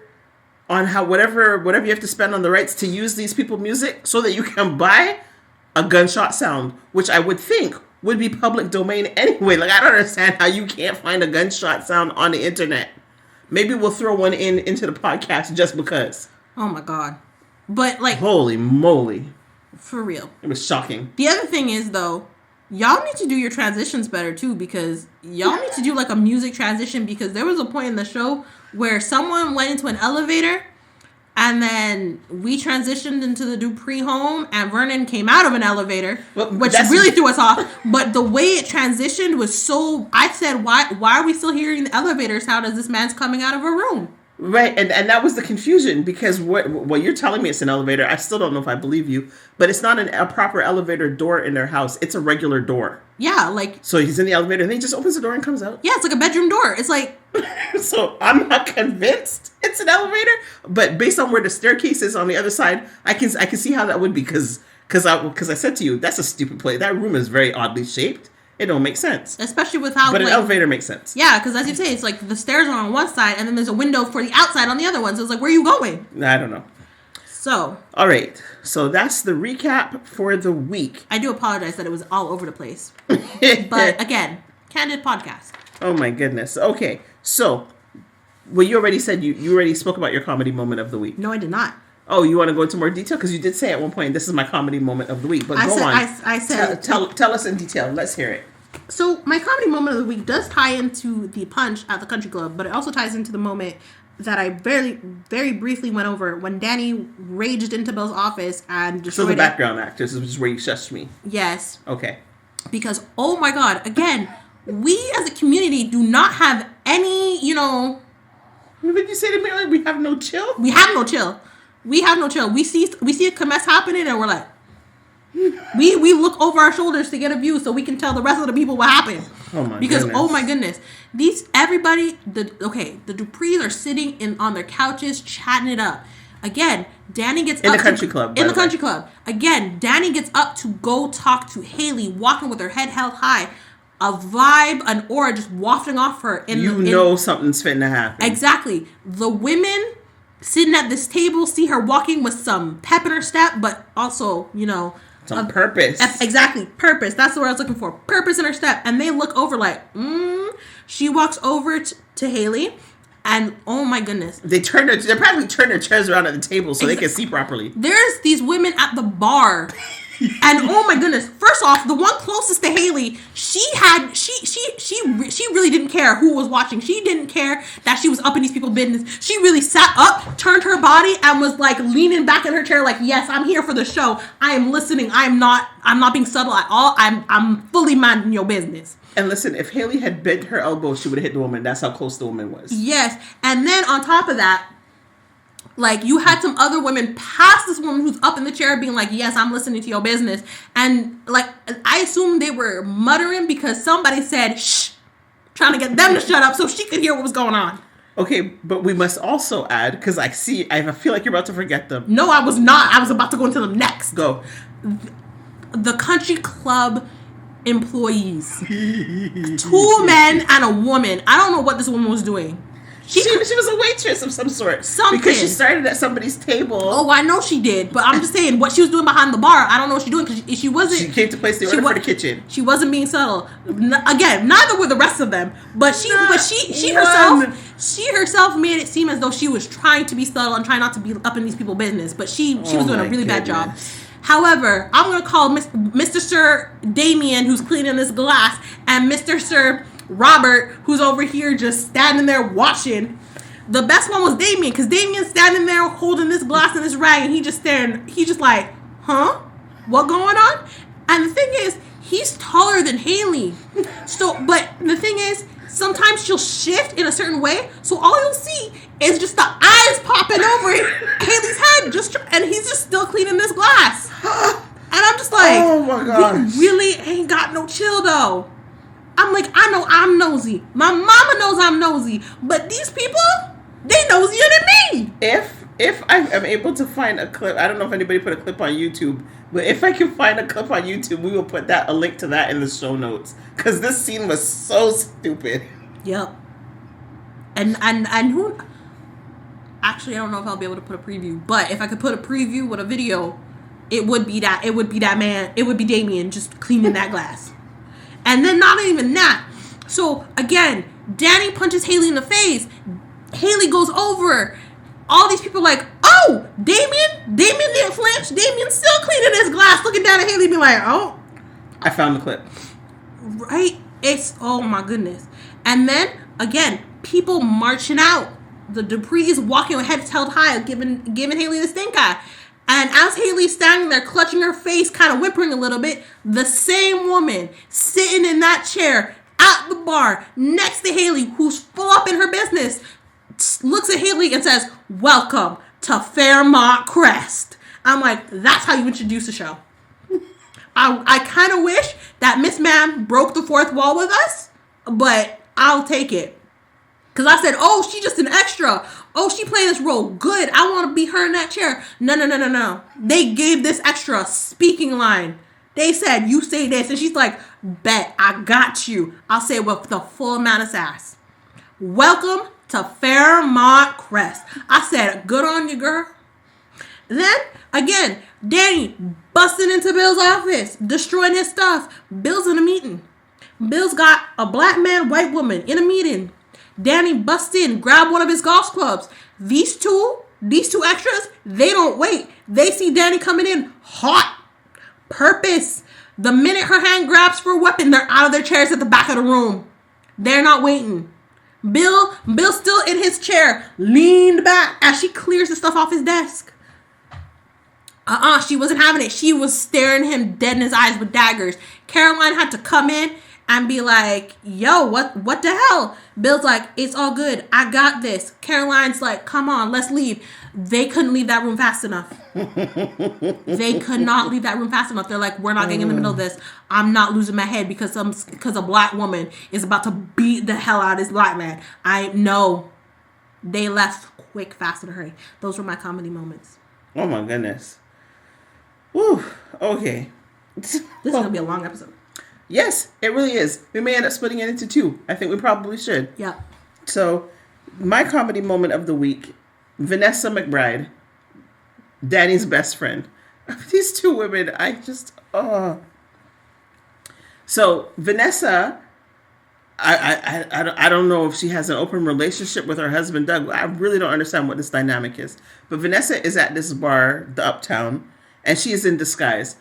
on how whatever you have to spend on the rights to use these people's music so that you can buy a gunshot sound, which I would think would be public domain anyway. Like, I don't understand how you can't find a gunshot sound on the internet. Maybe we'll throw one into the podcast just because. Oh my God. But, like... Holy moly. For real. It was shocking. The other thing is, though, y'all need to do your transitions better, too, because y'all need to do, like, a music transition, because there was a point in the show where someone went into an elevator, and then we transitioned into the Dupree home, and Vernon came out of an elevator, which really threw us off. But the way it transitioned was so... I said, why are we still hearing the elevator sound as this man's coming out of a room? Right, and that was the confusion, because what you're telling me it's an elevator, I still don't know if I believe you, but it's not a proper elevator door in their house. It's a regular door. Yeah, like... So he's in the elevator, and then he just opens the door and comes out. Yeah, it's like a bedroom door. It's like... So I'm not convinced it's an elevator, but based on where the staircase is on the other side, I can see how that would be, because I said to you, that's a stupid place. That room is very oddly shaped. It don't make sense. Especially with how... But an elevator makes sense. Yeah, because as you say, it's like the stairs are on one side and then there's a window for the outside on the other one. So it's like, where are you going? I don't know. So... All right. So that's the recap for the week. I do apologize that it was all over the place. But again, candid podcast. Oh my goodness. Okay. So, well, you already said you already spoke about your comedy moment of the week. No, I did not. Oh, you want to go into more detail? Because you did say at one point, this is my comedy moment of the week. But go on. I said... Tell us in detail. Let's hear it. So, my comedy moment of the week does tie into the punch at the country club, but it also ties into the moment that I very, very briefly went over when Danny raged into Bill's office and destroyed So the background actors is where you shushed me. Yes. Okay. Because, oh my God, again, we as a community do not have any, What did you say to me earlier? We have no chill? We have no chill. We have no chill. We see a mess happening and we're like, we look over our shoulders to get a view so we can tell the rest of the people what happened. Oh my because goodness. oh my goodness, the Duprees are sitting on their couches chatting it up. Again, Danny gets in up the country club. In the country club. Again, Danny gets up to go talk to Haley, walking with her head held high. A vibe, an aura just wafting off her. Something's fitting to happen. Exactly. The women sitting at this table see her walking with some pep in her step, but also, some purpose. Exactly. Purpose. That's the word I was looking for. Purpose in her step. And they look over like, She walks over to Haley. And oh my goodness. They probably turned their chairs around at the table so they can see properly. There's these women at the bar. And oh my goodness. First off, the one closest to Haley, she really didn't care who was watching. She didn't care that she was up in these people's business. She really sat up, turned her body, and was like leaning back in her chair like, yes, I'm here for the show. I am listening. I'm not being subtle at all. I'm fully minding your business. And listen, if Haley had bent her elbow, she would have hit the woman. That's how close the woman was. Yes. And then on top of that, like, you had some other women past this woman who's up in the chair being like, yes, I'm listening to your business. And, like, I assume they were muttering because somebody said, shh, trying to get them to shut up so she could hear what was going on. Okay, but we must also add, because I feel like you're about to forget them. No, I was not. I was about to go into them next. Go. The country club employees. 2 men and a woman. I don't know what this woman was doing. She was a waitress of some sort. Something. Because she started at somebody's table. Oh, I know she did. But I'm just saying, what she was doing behind the bar, I don't know what she's doing. Because she wasn't... She came to place the order for the kitchen. She wasn't being subtle. Again, neither were the rest of them. But she herself made it seem as though she was trying to be subtle and trying not to be up in these people's business. But she was doing a really bad job. However, I'm going to call Mr. Sir Damien, who's cleaning this glass, and Mr. Sir Robert, who's over here just standing there watching. The best one was Damien, because Damien's standing there holding this glass and this rag, and he's just like, huh? What going on? And the thing is, he's taller than Haley. So, but the thing is, sometimes she'll shift in a certain way, so all you'll see is just the eyes popping over Haley's head, and he's just still cleaning this glass. And I'm just like, oh my gosh, we really ain't got no chill though. I'm like, I know I'm nosy. My mama knows I'm nosy, but these people, they nosier than me. If I am able to find a clip, I don't know if anybody put a clip on YouTube, but if I can find a clip on YouTube, we will put a link to that in the show notes, because this scene was so stupid. Yep. And who? Actually, I don't know if I'll be able to put a preview, but if I could put a preview with a video, it would be that man. It would be Damien just cleaning that glass. And then not even that. So, again, Danny punches Haley in the face. Haley goes over. All these people are like, oh, Damien didn't flinch. Damien's still cleaning his glass, looking down at Haley being like, oh. I found the clip. Right? It's, oh my goodness. And then, again, people marching out. The Duprees walking with heads held high, giving Haley the stink eye. And as Haley's standing there clutching her face, kind of whimpering a little bit, the same woman sitting in that chair at the bar next to Haley, who's full up in her business, looks at Haley and says, welcome to Fairmont Crest. I'm like, that's how you introduce a show. I kind of wish that Miss Ma'am broke the fourth wall with us, but I'll take it. Because I said, oh, she just an extra. Oh, she playing this role. Good. I want to be her in that chair. No. They gave this extra a speaking line. They said, you say this. And she's like, bet, I got you. I'll say it with the full amount of sass. Welcome to Fairmont Crest. I said, good on you, girl. Then, again, Danny busting into Bill's office, destroying his stuff. Bill's in a meeting. Bill's got a black man, white woman in a meeting. Danny busts in, grab one of his golf clubs. These two extras, they don't wait. They see Danny coming in hot. Purpose. The minute her hand grabs for a weapon, they're out of their chairs at the back of the room. They're not waiting. Bill's still in his chair, leaned back as she clears the stuff off his desk. She wasn't having it. She was staring him dead in his eyes with daggers. Caroline had to come in and be like, yo, what the hell? Bill's like, it's all good. I got this. Caroline's like, come on, let's leave. They couldn't leave that room fast enough. They could not leave that room fast enough. They're like, we're not getting in the middle of this. I'm not losing my head because a black woman is about to beat the hell out of this black man. I know. They left quick, fast, in a hurry. Those were my comedy moments. Oh my goodness. Woo. Okay. This is gonna be a long episode. Yes, it really is. We may end up splitting it into 2. I think we probably should. Yeah. So, my comedy moment of the week, Vanessa McBride, Danny's best friend. These 2 women, I just, So, Vanessa, I don't know if she has an open relationship with her husband, Doug. I really don't understand what this dynamic is. But Vanessa is at this bar, the Uptown, and she is in disguise.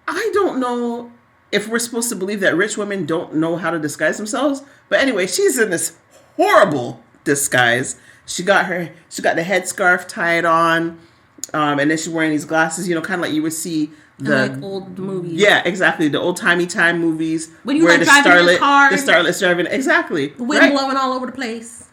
I don't know if we're supposed to believe that rich women don't know how to disguise themselves. But anyway, she's in this horrible disguise. She got the headscarf tied on, and then she's wearing these glasses, kind of like you would see like old movies. Yeah, exactly. The old timey time movies. When you like driving in cars. The starlet's driving. Exactly. The wind blowing all over the place.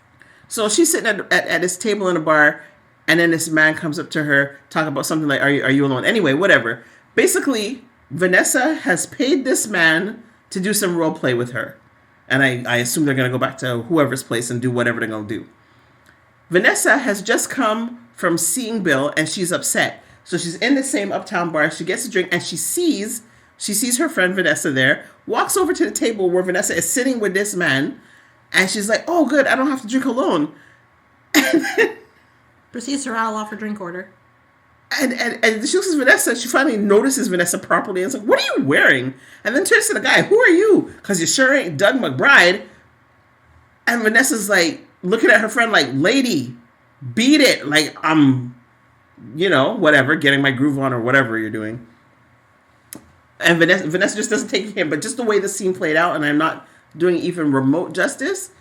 So she's sitting at this table in a bar, and then this man comes up to her, talking about something like, are you alone? Anyway, whatever. Basically, Vanessa has paid this man to do some role play with her. And I assume they're going to go back to whoever's place and do whatever they're going to do. Vanessa has just come from seeing Bill, and she's upset. So she's in the same Uptown bar. She gets a drink, and she sees her friend Vanessa there, walks over to the table where Vanessa is sitting with this man, and she's like, oh, good, I don't have to drink alone. And then proceeds to rattle off her drink order. And she looks at Vanessa. She finally notices Vanessa properly and is like, what are you wearing? And then turns to the guy, who are you? Because you sure ain't Doug McBride. And Vanessa's like, looking at her friend like, lady, beat it. Like, I'm, whatever, getting my groove on or whatever you're doing. And Vanessa just doesn't take him. But just the way the scene played out, and I'm not doing even remote justice,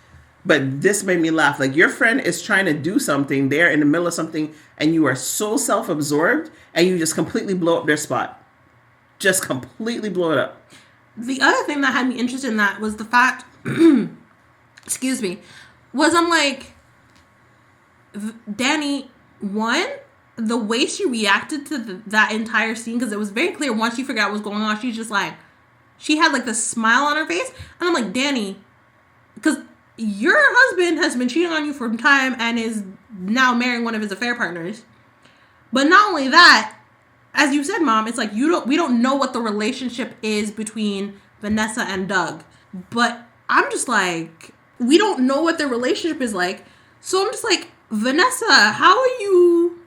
but this made me laugh. Like, your friend is trying to do something. They're in the middle of something, and you are so self-absorbed, and you just completely blow up their spot. Just completely blow it up. The other thing that had me interested in that was the fact, excuse me, was I'm like, Danny, one, the way she reacted to that entire scene, because it was very clear once she figured out what was going on, she's just like, she had like this smile on her face, and I'm like, Danny, because your husband has been cheating on you for time and is now marrying one of his affair partners. But not only that, as you said, Mom, it's like we don't know what the relationship is between Vanessa and Doug. But I'm just like, we don't know what their relationship is like. So I'm just like, Vanessa, how are you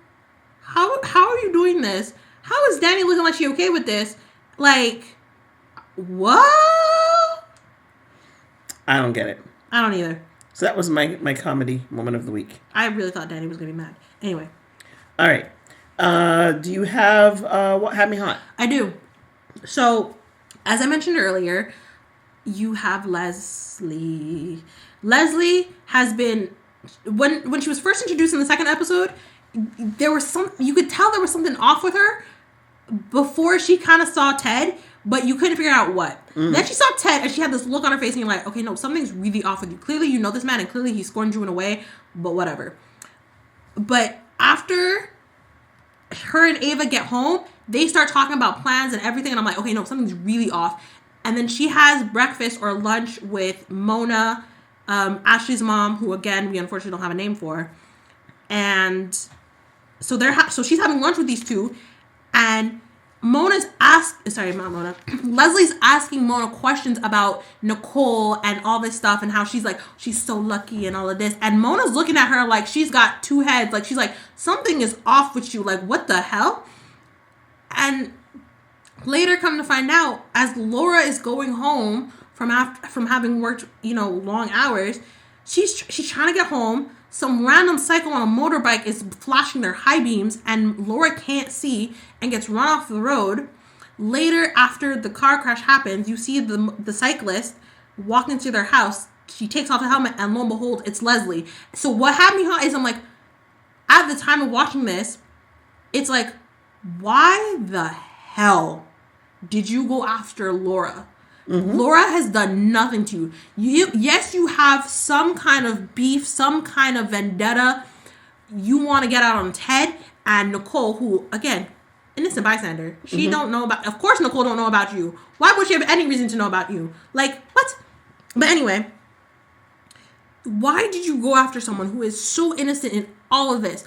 doing this? How is Danny looking like she okay with this? Like, what? I don't get it. I don't either. So that was my comedy moment of the week. I really thought Danny was going to be mad. Anyway. All right. Do you have what had me hot? I do. So, as I mentioned earlier, you have Leslie. Leslie has been, when she was first introduced in the second episode, you could tell there was something off with her before she kind of saw Ted, but you couldn't figure out what. Then she saw Ted, and she had this look on her face, and you're like, okay, no, something's really off with you. Clearly, you know this man, and clearly he's scorned you in a way, but whatever. But after her and Ava get home, they start talking about plans and everything, and I'm like, okay, no, something's really off. And then she has breakfast or lunch with Mona, Ashley's mom, who, again, we unfortunately don't have a name for. And so so she's having lunch with these two, and Leslie's asking Mona questions about Nicole and all this stuff and how she's like, she's so lucky and all of this. And Mona's looking at her like she's got two heads. Like, she's like, something is off with you. Like, what the hell? And later come to find out, as Laura is going home from having worked, long hours, she's trying to get home. Some random psycho on a motorbike is flashing their high beams, and Laura can't see and gets run off the road. Later, after the car crash happens, you see the cyclist walking to their house. She takes off the helmet, and lo and behold, it's Leslie. So what had me hot is, I'm like, at the time of watching this, it's like, why the hell did you go after Laura? Mm-hmm. Laura has done nothing to you. Yes, you have some kind of beef, some kind of vendetta. you want to get out on Ted and Nicole, who, again, innocent bystander. She don't know about... Of course Nicole don't know about you. Why would she have any reason to know about you? Like, what? But anyway, why did you go after someone who is so innocent in all of this?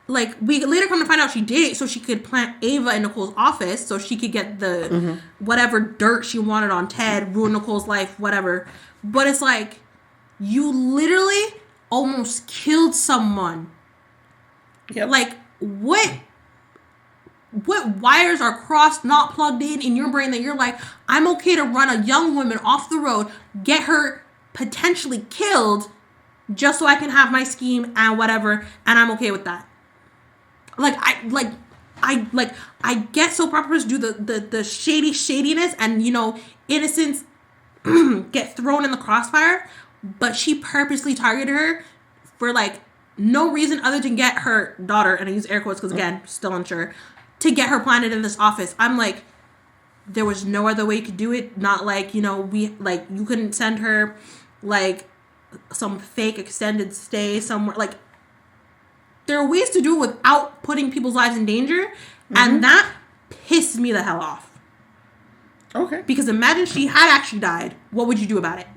Like, we later come to find out she did it so she could plant Ava in Nicole's office so she could get the whatever dirt she wanted on Ted, ruin Nicole's life, whatever. But it's like, you literally almost killed someone. Yep. Like, what wires are crossed, not plugged in your brain that you're like, I'm okay to run a young woman off the road, get her potentially killed, just so I can have my scheme and whatever, and I'm okay with that. I get soap operas do the shadiness and, you know, innocents get thrown in the crossfire, but she purposely targeted her for, like, no reason other than get her daughter, and I use air quotes because, again, still unsure, to get her planted in this office. I'm like, there was no other way you could do it. Not like, you know, you couldn't send her, like, some fake extended stay somewhere. Like, there are ways to do it without putting people's lives in danger, and that pissed me the hell off. Okay. Because imagine she had actually died. What would you do about it?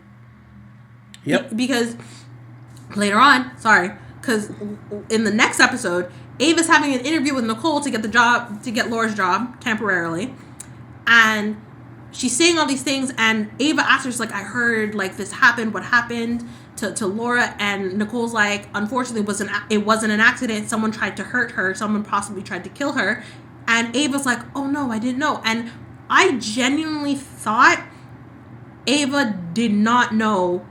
Yep. Because later on, because in the next episode, Ava's having an interview with Nicole to get Laura's job temporarily, and she's saying all these things, and Ava asks her, like, I heard, like, this happened. What happened to Laura? And Nicole's like, unfortunately, it wasn't an accident. Someone tried to hurt her. Someone possibly tried to kill her. And Ava's like, oh no, I didn't know. And I genuinely thought Ava did not know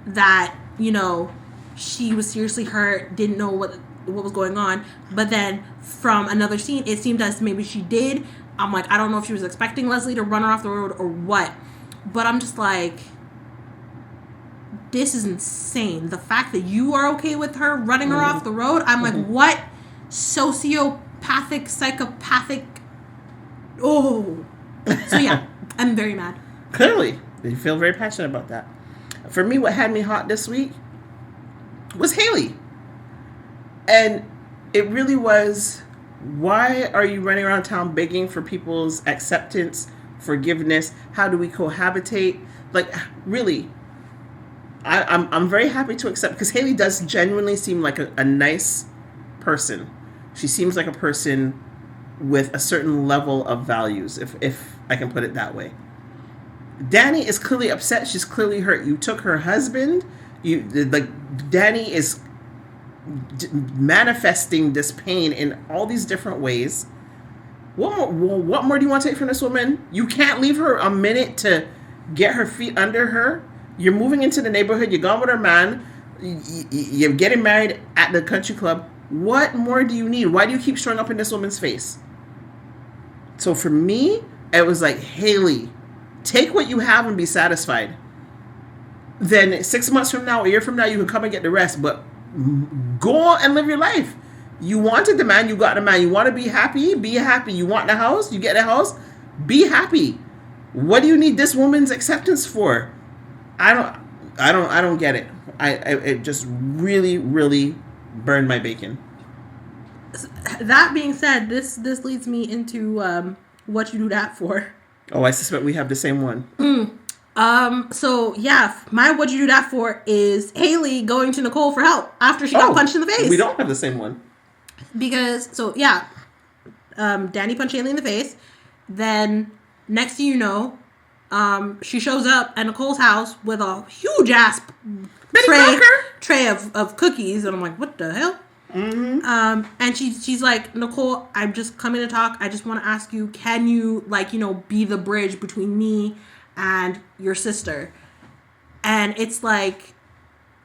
that, you know, she was seriously hurt, didn't know what was going on. But then from another scene, it seemed as maybe she did. I'm like, I don't know if she was expecting Leslie to run her off the road or what. But I'm just like, this is insane. The fact that you are okay with her running her off the road, I'm like, what sociopathic, psychopathic... Oh. So yeah, I'm very mad. Clearly. You feel very passionate about that. For me, what had me hot this week was Haley. And it really was, why are you running around town begging for people's acceptance, forgiveness? How do we cohabitate? Like, really, I'm very happy to accept, because Haley does genuinely seem like a nice person. She seems like a person with a certain level of values, if I can put it that way. Danny is clearly upset. She's clearly hurt. You took her husband. Danny is manifesting this pain in all these different ways. What more do you want to take from this woman? You can't leave her a minute to get her feet under her. You're moving into the neighborhood. You're gone with her man. You're getting married at the country club. What more do you need? Why do you keep showing up in this woman's face? So for me, it was like, Haley, take what you have and be satisfied. Then 6 months from now, a year from now, you can come and get the rest. But go and live your life. You wanted the man, you got the man. You want to be happy? Be happy. You want the house? You get the house? Be happy. What do you need this woman's acceptance for? I don't get it. It just really, really burned my bacon. That being said, this leads me into what you do that for. Oh, I suspect we have the same one. So yeah, my what you do that for is Haley going to Nicole for help after she got punched in the face. We don't have the same one. Because, so yeah, Danny punched Haley in the face. Then, next thing you know, she shows up at Nicole's house with a huge ass tray of cookies. And I'm like, what the hell? Mm-hmm. And she's like, Nicole, I'm just coming to talk. I just want to ask you, can you, like, you know, be the bridge between me and your sister? And it's like,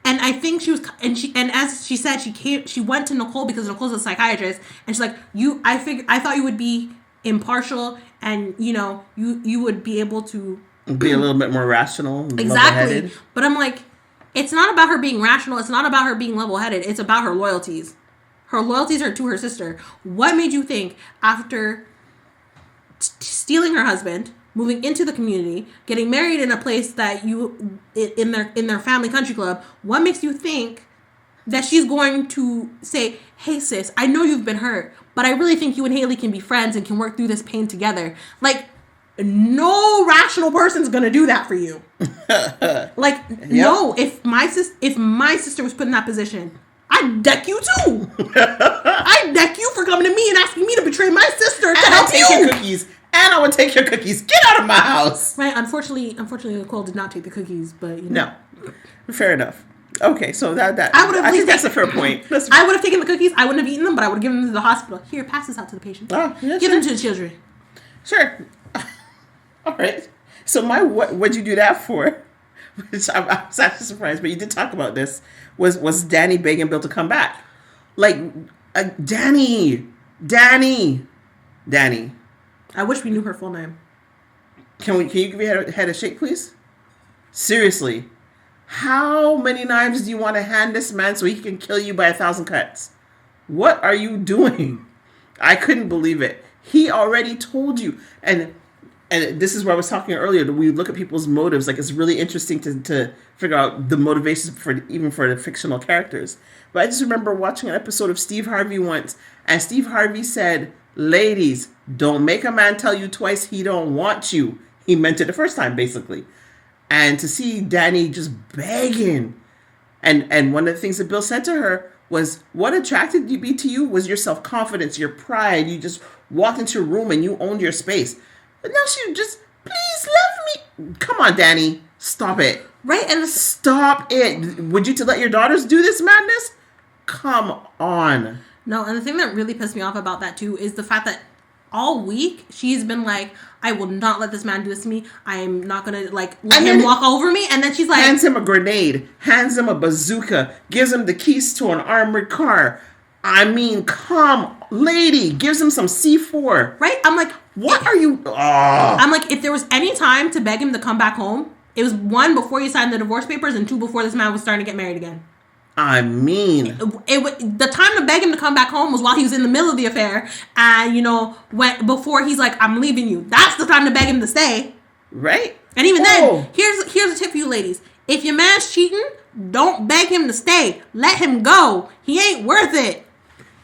and I think she was, and as she said, she went to Nicole because Nicole's a psychiatrist, and she's like, I thought you would be impartial, and, you know, you would be able to be a little bit more rational. Exactly. But I'm like, it's not about her being rational. It's not about her being level-headed. It's about her loyalties. Her loyalties are to her sister. What made you think, after stealing her husband, moving into the community, getting married in a place that in their family country club, what makes you think that she's going to say, hey, sis, I know you've been hurt, but I really think you and Haley can be friends and can work through this pain together. Like, no rational person's going to do that for you. Like, no, if my sister was put in that position, I'd deck you too. I'd deck you for coming to me and asking me to betray my sister to help you. Your cookies. And I would take your cookies. Get out of my house. Right. Unfortunately, Nicole did not take the cookies, but you know. No. Fair enough. Okay, so I think that's a fair point. I would have taken the cookies. I wouldn't have eaten them, but I would have given them to the hospital. Here, pass this out to the patient. Oh, yeah, Give them to the children. Sure. All right. So what'd you do that for? Which I was actually surprised, but you did talk about this. Was Danny begging Bill to come back? Like, Danny. I wish we knew her full name. Can you give me a head a shake, please? Seriously. How many knives do you want to hand this man so he can kill you by 1,000 cuts? What are you doing? I couldn't believe it. He already told you. And this is where I was talking earlier. That we look at people's motives. Like, it's really interesting to figure out the motivations even for the fictional characters. But I just remember watching an episode of Steve Harvey once. And Steve Harvey said, ladies, don't make a man tell you twice he don't want you. He meant it the first time, basically. And to see Danny just begging. And one of the things that Bill said to her was, what attracted me to you was your self-confidence, your pride. You just walked into a room and you owned your space. But now she just, please love me. Come on, Danny. Stop it. Right? And stop it. Would you to let your daughters do this madness? Come on. No, and the thing that really pissed me off about that, too, is the fact that all week she's been like, I will not let this man do this to me. I am not going to, let him walk over me. And then she's like... hands him a grenade. Hands him a bazooka. Gives him the keys to an armored car. I mean, lady. Gives him some C4. Right? I'm like... what are you... oh. I'm like, if there was any time to beg him to come back home, it was 1, before you signed the divorce papers, and 2, before this man was starting to get married again. I mean, the time to beg him to come back home was while he was in the middle of the affair, and before he's like, I'm leaving you. That's the time to beg him to stay, right? And even then, here's a tip for you ladies: if your man's cheating, don't beg him to stay. Let him go. He ain't worth it.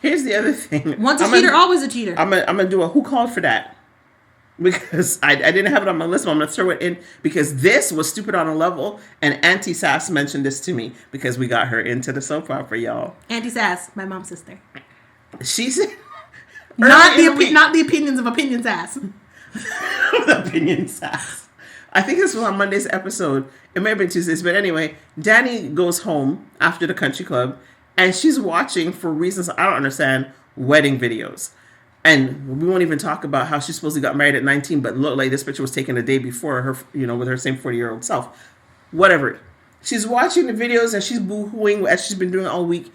Here's the other thing: once a cheater, always a cheater. I'm gonna do a who called for that. Because I didn't have it on my list, but I'm going to throw it in because this was stupid on a level. And Auntie Sass mentioned this to me because we got her into the soap opera, y'all. Auntie Sass, my mom's sister. She said... not the opinions of Opinion Sass. Opinion Sass. I think this was on Monday's episode. It may have been Tuesday's, but anyway, Danny goes home after the country club and she's watching, for reasons I don't understand, wedding videos. And we won't even talk about how she supposedly got married at 19, but looked like this picture was taken a day before her, with her same 40-year-old self. Whatever. She's watching the videos and she's boo-hooing as she's been doing all week.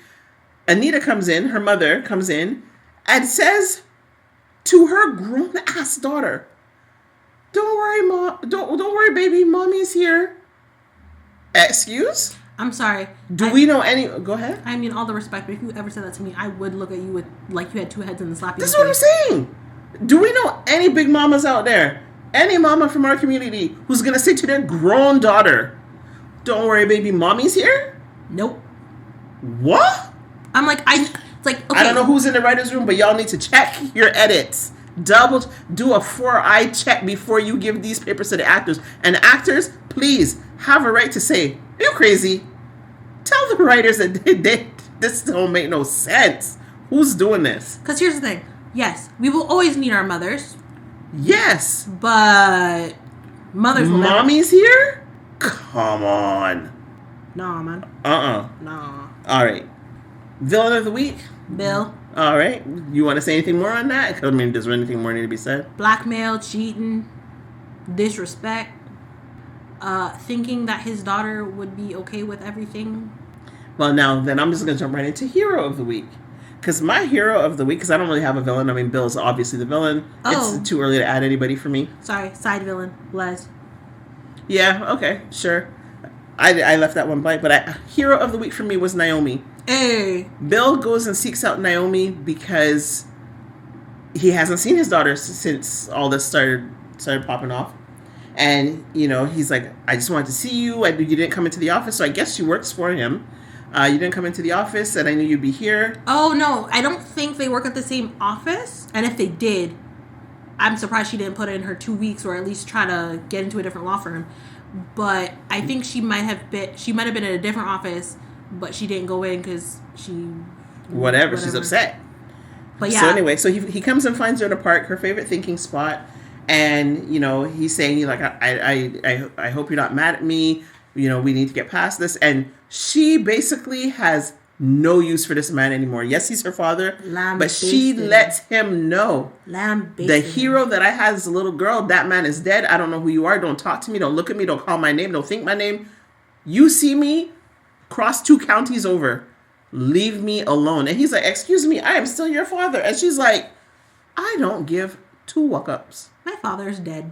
Anita comes in, her mother comes in, and says to her grown-ass daughter, "Don't worry, Mom. Don't worry, baby. Mommy's here." Excuse? I'm sorry. We know any... Go ahead. I mean, all the respect, but if you ever said that to me, I would look at you with, like you had 2 heads in the slap. That's what I'm saying. Do we know any big mamas out there? Any mama from our community who's going to say to their grown daughter, "Don't worry, baby, mommy's here"? Nope. What? I'm like, it's like, okay. I don't know who's in the writer's room, but y'all need to check your edits. Do a 4-eye check before you give these papers to the actors. And actors, please have a right to say, "Are you crazy?" Tell the writers that this don't make no sense. Who's doing this? Because here's the thing. Yes, we will always need our mothers. Yes. But mothers will Mommy's here? Come on. Nah, man. Nah. All right. Villain of the week? Bill. All right. You want to say anything more on that? I mean, does there anything more need to be said? Blackmail, cheating, disrespect. Thinking that his daughter would be okay with everything. Well, now, then I'm just going to jump right into Hero of the Week. Because my Hero of the Week, because I don't really have a villain. I mean, Bill is obviously the villain. Oh. It's too early to add anybody for me. Sorry, side villain, Les. Yeah, okay, sure. I left that one blank, but Hero of the Week for me was Naomi. Hey. Bill goes and seeks out Naomi because he hasn't seen his daughter since all this started popping off. And, he's like, "I just wanted to see you. You didn't come into the office, so I guess she works for him." You didn't come into the office, and I knew you'd be here. Oh, no. I don't think they work at the same office. And if they did, I'm surprised she didn't put in her 2 weeks or at least try to get into a different law firm. But I think she might have been in a different office, but she didn't go in because she... Whatever. She's upset. But yeah. So anyway, so he comes and finds her in a park, her favorite thinking spot. And, you know, he's saying, like, I hope you're not mad at me. You know, we need to get past this. And she basically has no use for this man anymore. Yes, he's her father, but she lets him know. The hero that I had as a little girl, that man is dead. I don't know who you are. Don't talk to me. Don't look at me. Don't call my name. Don't think my name. You see me cross 2 counties over. Leave me alone. And he's like, excuse me, I am still your father. And she's like, I don't give 2 walk-ups. My father's dead.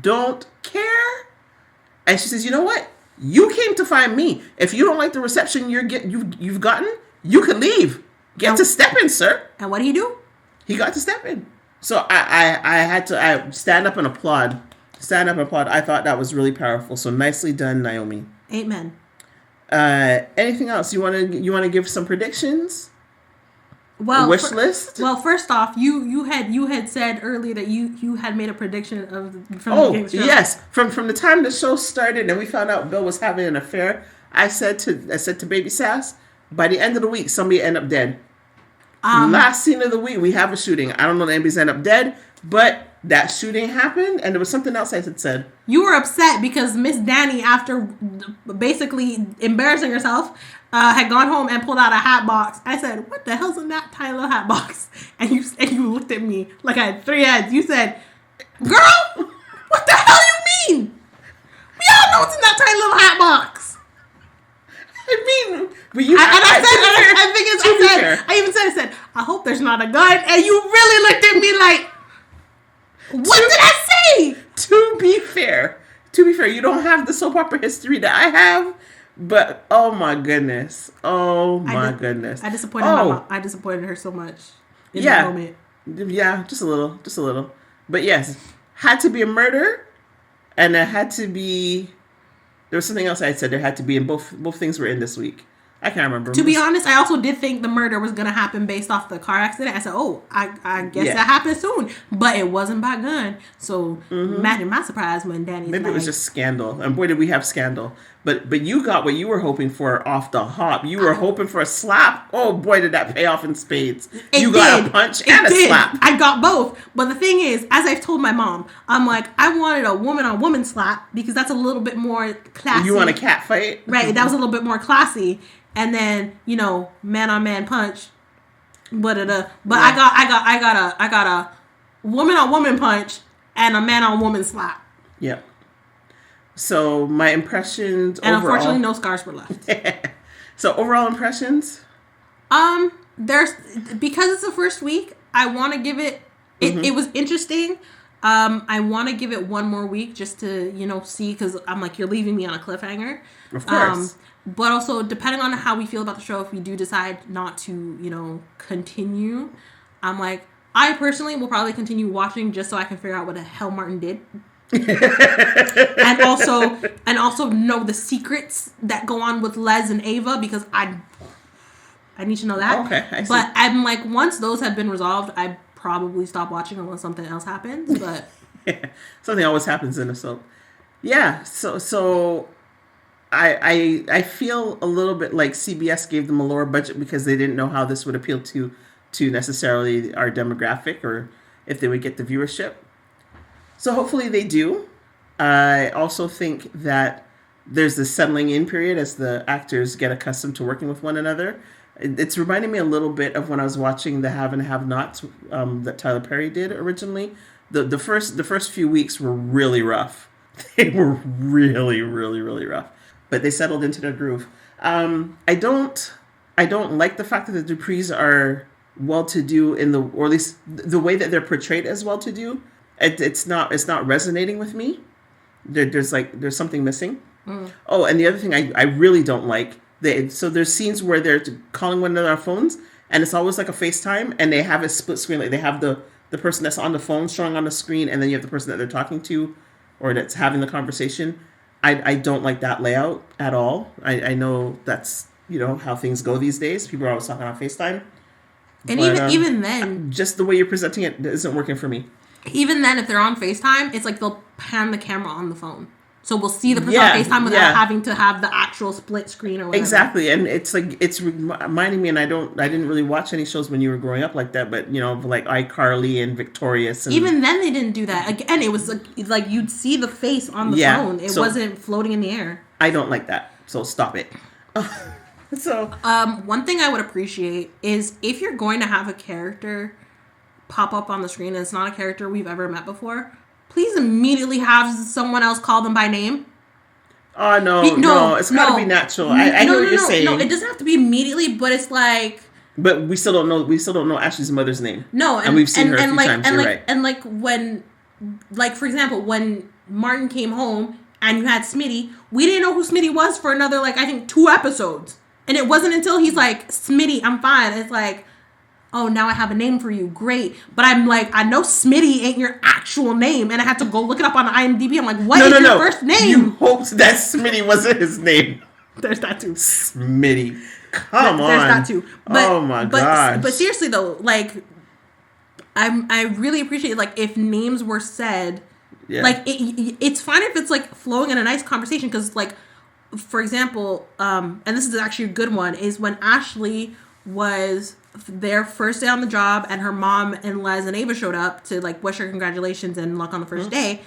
Don't care. And she says, you know what? You came to find me. If you don't like the reception you've gotten, you can leave. Get to step in, sir. And what did he do? He got to step in. So I had to stand up and applaud. I thought that was really powerful. So nicely done, Naomi. Amen. Anything else you want to give some predictions? Well, wish list. Well, first off, you had said earlier that you had made a prediction from the beginning of the show. Yes, from the time the show started and we found out Bill was having an affair, I said to Baby Sass, by the end of the week somebody end up dead. Last scene of the week we have a shooting. I don't know if anybody's end up dead, but that shooting happened, and there was something else I had said. You were upset because Miss Danny, after basically embarrassing herself, had gone home and pulled out a hat box. I said, "What the hell's in that tiny little hat box?" And you looked at me like I had 3 heads. You said, "Girl, what the hell you mean? We all know what's in that tiny little hat box." I mean, but you. I said, I hope there's not a gun. And you really looked at me like, what did I say? To be fair, you don't have the soap opera history that I have. But oh my goodness, goodness, I disappointed her so much in that moment. Yeah, just a little. But yes, had to be a murder, and there had to be. There was something else I had said there had to be, and both things were in this week. I can't remember. To be honest, I also did think the murder was going to happen based off the car accident. I said, I guess that happened soon. But it wasn't by gun. So imagine my surprise when Danny's Maybe it was just scandal. And boy, did we have scandal. But you got what you were hoping for off the hop. You were hoping for a slap. Oh boy, did that pay off in spades. You got a punch and a slap. I got both. But the thing is, as I've told my mom, I'm like, I wanted a woman-on-woman slap because that's a little bit more classy. You want a cat fight? Right. That was a little bit more classy. And then, man-on-man punch. But I got a woman-on-woman punch and a man-on-woman slap. Yep. So my impressions and overall, unfortunately no scars were left. So overall impressions? There's because it's the first week, I want to give it it was interesting. I want to give it one more week just to, see, because I'm like, you're leaving me on a cliffhanger. Of course. But also, depending on how we feel about the show, if we do decide not to, continue, I'm like, I personally will probably continue watching just so I can figure out what the hell Martin did. and also know the secrets that go on with Les and Ava, because I need to know that. Okay, I see. But I'm like, once those have been resolved, I probably stop watching unless something else happens. But something always happens in a soap. Yeah. So I feel a little bit like CBS gave them a lower budget because they didn't know how this would appeal to necessarily our demographic, or if they would get the viewership. So hopefully they do. I also think that there's this settling in period as the actors get accustomed to working with one another. It's reminding me a little bit of when I was watching The Have and Have Nots that Tyler Perry did originally. The first few weeks were really rough. They were really, really, really rough. But they settled into their groove. I don't like the fact that the Duprees are well-to-do or at least the way that they're portrayed as well-to-do. It's not resonating with me. There's something missing. Oh, and the other thing I really don't like, so there's scenes where they're calling one another on phones, and it's always like a FaceTime, and they have a split screen. Like they have the person that's on the phone showing on the screen, and then you have the person that they're talking to or that's having the conversation. I don't like that layout at all. I know that's how things go these days. People are always talking on FaceTime. And But, even then, just the way you're presenting it isn't working for me. even then, if they're on FaceTime, it's like they'll pan the camera on the phone. So we'll see the person on FaceTime without having to have the actual split screen or whatever. Exactly, and it's like it's reminding me, and I didn't really watch any shows when you were growing up like that, but like iCarly and Victorious. And even then, they didn't do that. Again, it was like you'd see the face on the phone. It wasn't floating in the air. I don't like that, so stop it. So, one thing I would appreciate is if you're going to have a character pop up on the screen and it's not a character we've ever met before, please immediately have someone else call them by name. Oh, no, it's got to be natural. I know what you're saying. No, it doesn't have to be immediately, but it's like... But we still don't know Ashley's mother's name. No, and we've seen her a few times, you're right. And like when, like for example, when Martin came home and you had Smitty, we didn't know who Smitty was for another, like, I think 2 episodes. And it wasn't until he's like, Smitty, I'm fine. It's like... Oh, now I have a name for you. Great. But I'm like, I know Smitty ain't your actual name. And I had to go look it up on IMDb. I'm like, what is your first name? You hoped that Smitty wasn't his name. There's that too. Smitty. Come on. There's that too. But, oh my gosh. But seriously though, like, I really appreciate, like, if names were said, like, it's fine if it's, like, flowing in a nice conversation. Because, like, for example, and this is actually a good one, is when Ashley was... their first day on the job and her mom and Les and Ava showed up to like wish her congratulations and luck on the first day.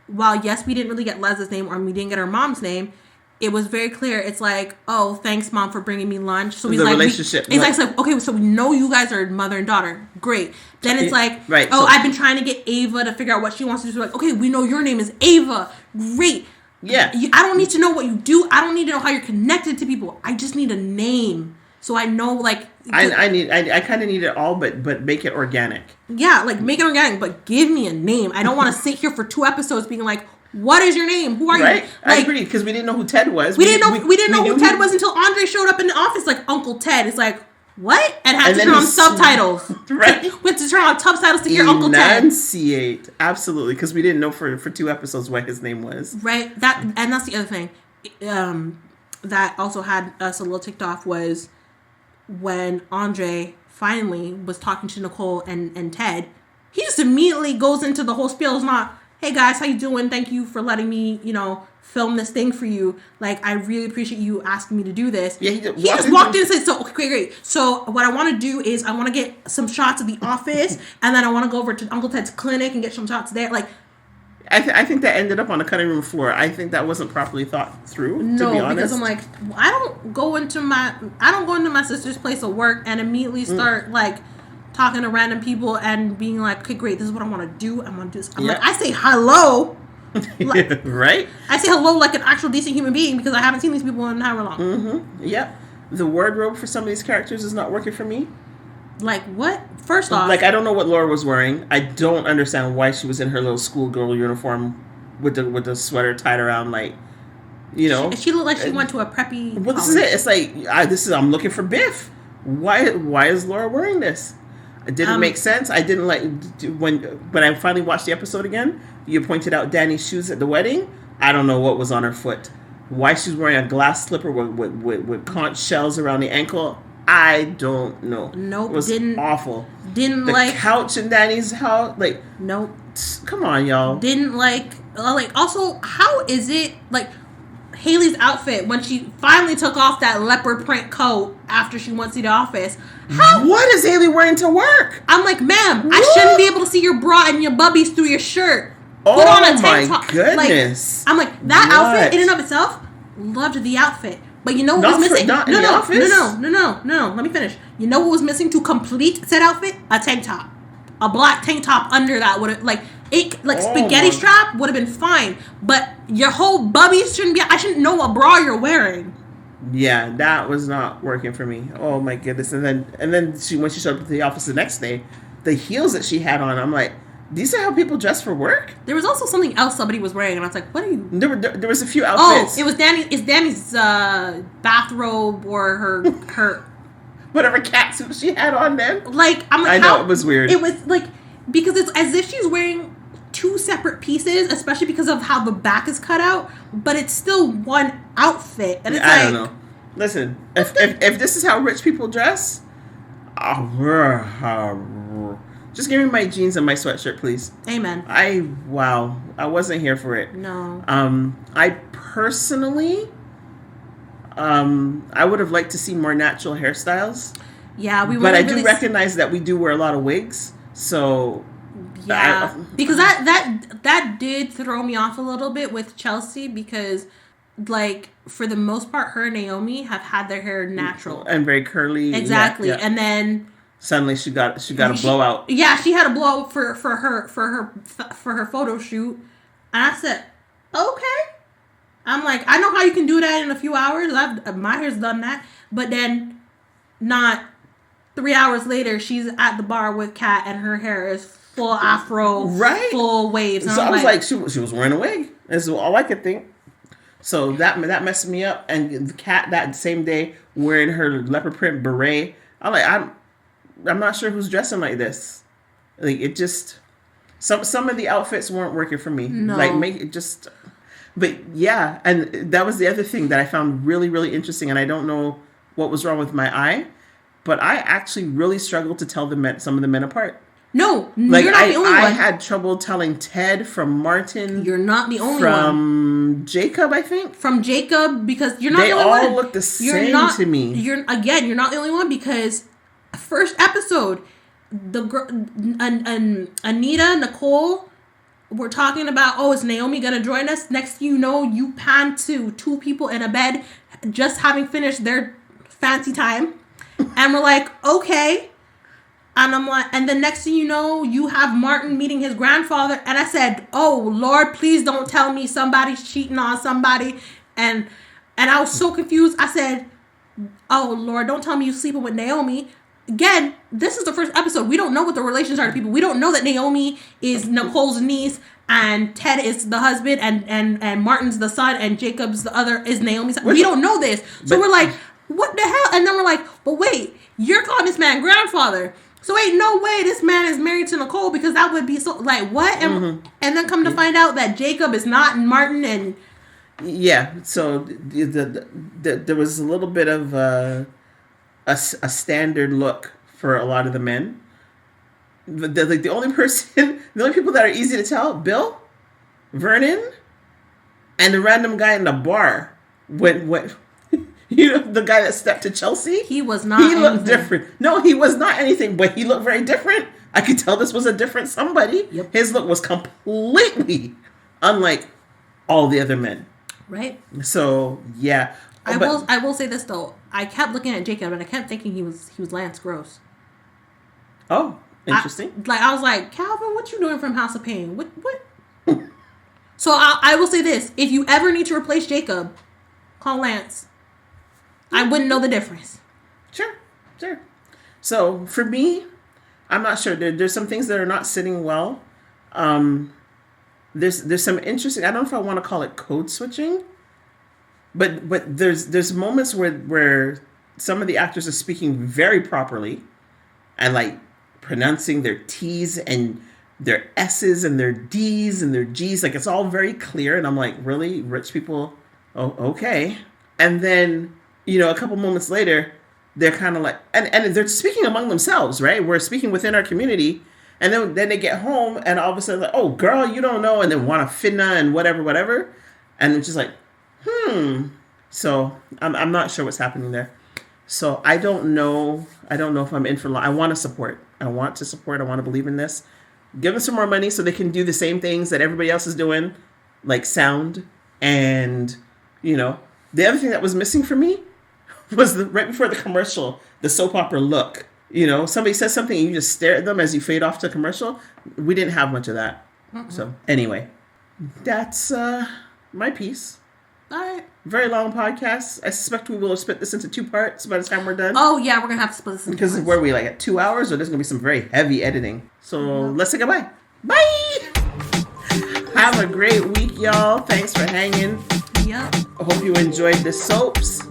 While yes, we didn't really get Les's name or we didn't get her mom's name, it was very clear. It's like, oh, thanks mom for bringing me lunch. So he's the like, relationship. It's like, okay, so we know you guys are mother and daughter. Great. Then it's like, right. Oh, I've been trying to get Ava to figure out what she wants to do. So like, okay, we know your name is Ava. Great. Yeah. I don't need to know what you do. I don't need to know how you're connected to people. I just need a name. So I know, like... I kind of need it all, but make it organic. Yeah, like, make it organic, but give me a name. I don't want to sit here for 2 episodes being like, what is your name? Who are you? Like, I agree, because we didn't know who Ted was. We didn't know who Ted was until Andre showed up in the office, like, Uncle Ted. It's like, what? And had to turn on subtitles. Right. We had to turn on subtitles to hear Uncle Ted. Enunciate. Absolutely, because we didn't know for 2 episodes what his name was. Right. And that's the other thing. That also had us a little ticked off was... when Andre finally was talking to Nicole and Ted, he just immediately goes into the whole spiel. It's not, hey guys, how you doing? Thank you for letting me, film this thing for you. Like, I really appreciate you asking me to do this. Yeah, he just walked in and said, so, okay, great. So what I want to do is I want to get some shots of the office, and then I want to go over to Uncle Ted's clinic and get some shots there. Like, I think that ended up on the cutting room floor. I think that wasn't properly thought through. No, to be honest. Because I'm like, I don't go into my sister's place of work and immediately start like talking to random people and being like, okay, great, this is what I want to do. I'm gonna do this. I'm like, I say hello, like, right? I say hello like an actual decent human being because I haven't seen these people in however long. Mm-hmm. Yep. The wardrobe for some of these characters is not working for me. Like, what? First off... like, I don't know what Laura was wearing. I don't understand why she was in her little schoolgirl uniform with the sweater tied around, like, She looked like she went to a preppy... Well, this is it. It's like, I'm looking for Biff. Why is Laura wearing this? It didn't make sense. I didn't like... When I finally watched the episode again, you pointed out Danny's shoes at the wedding. I don't know what was on her foot. Why she's wearing a glass slipper with conch shells around the ankle... I don't know. Nope. It was awful. Didn't the like... the couch in Danny's house. Like... Nope. Come on, y'all. Didn't like... also, how is it... Like, Haley's outfit, when she finally took off that leopard print coat after she went to the office... What is Haley wearing to work? I'm like, ma'am, I shouldn't be able to see your bra and your bubbies through your shirt. Put on a tank top. Goodness. Like, I'm like, that outfit in and of itself, loved the outfit. But you know what was missing? No. Let me finish. You know what was missing to complete said outfit? A tank top. A black tank top under that would have spaghetti strap would have been fine. But your whole bubbies shouldn't be. I shouldn't know what bra you're wearing. Yeah, that was not working for me. Oh my goodness! And then when she showed up to the office the next day, the heels that she had on, I'm like, these are how people dress for work? There was also something else somebody was wearing, and I was like, what are you... There was a few outfits. Oh, it was Danny's bathrobe or her... whatever catsuit she had on then. Like, I'm like, I know, it was weird. It was, like, because it's as if she's wearing 2 separate pieces, especially because of how the back is cut out, but it's still one outfit. And it's I don't know. Listen, if this is how rich people dress, just give me my jeans and my sweatshirt, please. Amen. I wasn't here for it. No. I personally, I would have liked to see more natural hairstyles. Yeah, but I do recognize that we do wear a lot of wigs, so yeah, because that did throw me off a little bit with Chelsea, because like for the most part, her and Naomi have had their hair natural and very curly. Exactly, yeah. And then suddenly she got a blowout. Yeah, she had a blowout for her photo shoot, and I said, okay. I'm like, I know how you can do that in a few hours. My hair's done that, but then not 3 hours later, she's at the bar with Kat, and her hair is full afro, right, full waves. And so I was like, she was wearing a wig. That's all I could think. So that messed me up. And Kat that same day wearing her leopard print beret. I'm not sure who's dressing like this. Like, it just some of the outfits weren't working for me. No. Like, make it just. But yeah, and that was the other thing that I found really, really interesting. And I don't know what was wrong with my eye, but I actually really struggled to tell some of the men apart. No, like, you're not the only one. I had trouble telling Ted from Martin. You're not the only one. From Jacob, I think. From Jacob, because you're not the only one. They all look the same to me. You're not the only one, because first episode, Anita, Nicole were talking about, is Naomi gonna join us? Next thing you know, you pan to two people in a bed just having finished their fancy time, and we're like, okay. And I'm like, and the next thing you know, you have Martin meeting his grandfather. And I said, oh, Lord, please don't tell me somebody's cheating on somebody. And I was so confused. I said, oh, Lord, don't tell me you're sleeping with Naomi. Again, this is the first episode. We don't know what the relations are to people. We don't know that Naomi is Nicole's niece and Ted is the husband and Martin's the son and Jacob's the other is Naomi's son. We don't know this. So we're like, what the hell? And then we're like, but wait, you're calling this man grandfather. So ain't no way this man is married to Nicole, because that would be so, like, what? And then come to find out that Jacob is not Martin. And yeah, so there was a little bit of a standard look for a lot of the men. The only people that are easy to tell, Bill, Vernon, and the random guy in the bar. When you know, the guy that stepped to Chelsea? He was not He looked different. No, he was not anything, but he looked very different. I could tell this was a different somebody. Yep. His look was completely unlike all the other men. Right. So, yeah. I will say this, though. I kept looking at Jacob, and I kept thinking he was Lance Gross. Oh, interesting. I was like, Calvin, what you doing from House of Pain? What? So, I will say this. If you ever need to replace Jacob, call Lance. I wouldn't know the difference. Sure. So for me, I'm not sure. There's some things that are not sitting well. There's some interesting. I don't know if I want to call it code switching, but there's moments where some of the actors are speaking very properly, and like pronouncing their T's and their S's and their D's and their G's. Like, it's all very clear, and I'm like, really, rich people? Oh, okay. And then, you know, a couple moments later, they're kind of like, and they're speaking among themselves, right? We're speaking within our community, and then they get home, and all of a sudden, like, oh, girl, you don't know, and then want to finna and whatever, and it's just like, So I'm not sure what's happening there. So I don't know if I'm in for long. I want to support. I want to believe in this. Give them some more money so they can do the same things that everybody else is doing, like sound. And, you know, the other thing that was missing for me was right before the commercial, the soap opera look. You know, somebody says something and you just stare at them as you fade off to commercial. We didn't have much of that. So anyway, that's my piece. All right. Very long podcast. I suspect we will split this into 2 parts by the time we're done. Oh, yeah, we're going to have to split this into Because where are we, like, at 2 hours? Or there's going to be some very heavy editing. So let's say goodbye. Bye! Have a great week, y'all. Thanks for hanging. Yep. I hope you enjoyed the soaps.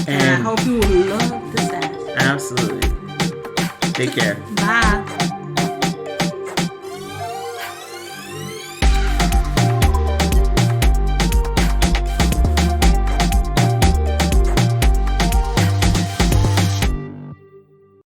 And I hope you will love the sass. Absolutely. Take care. Bye.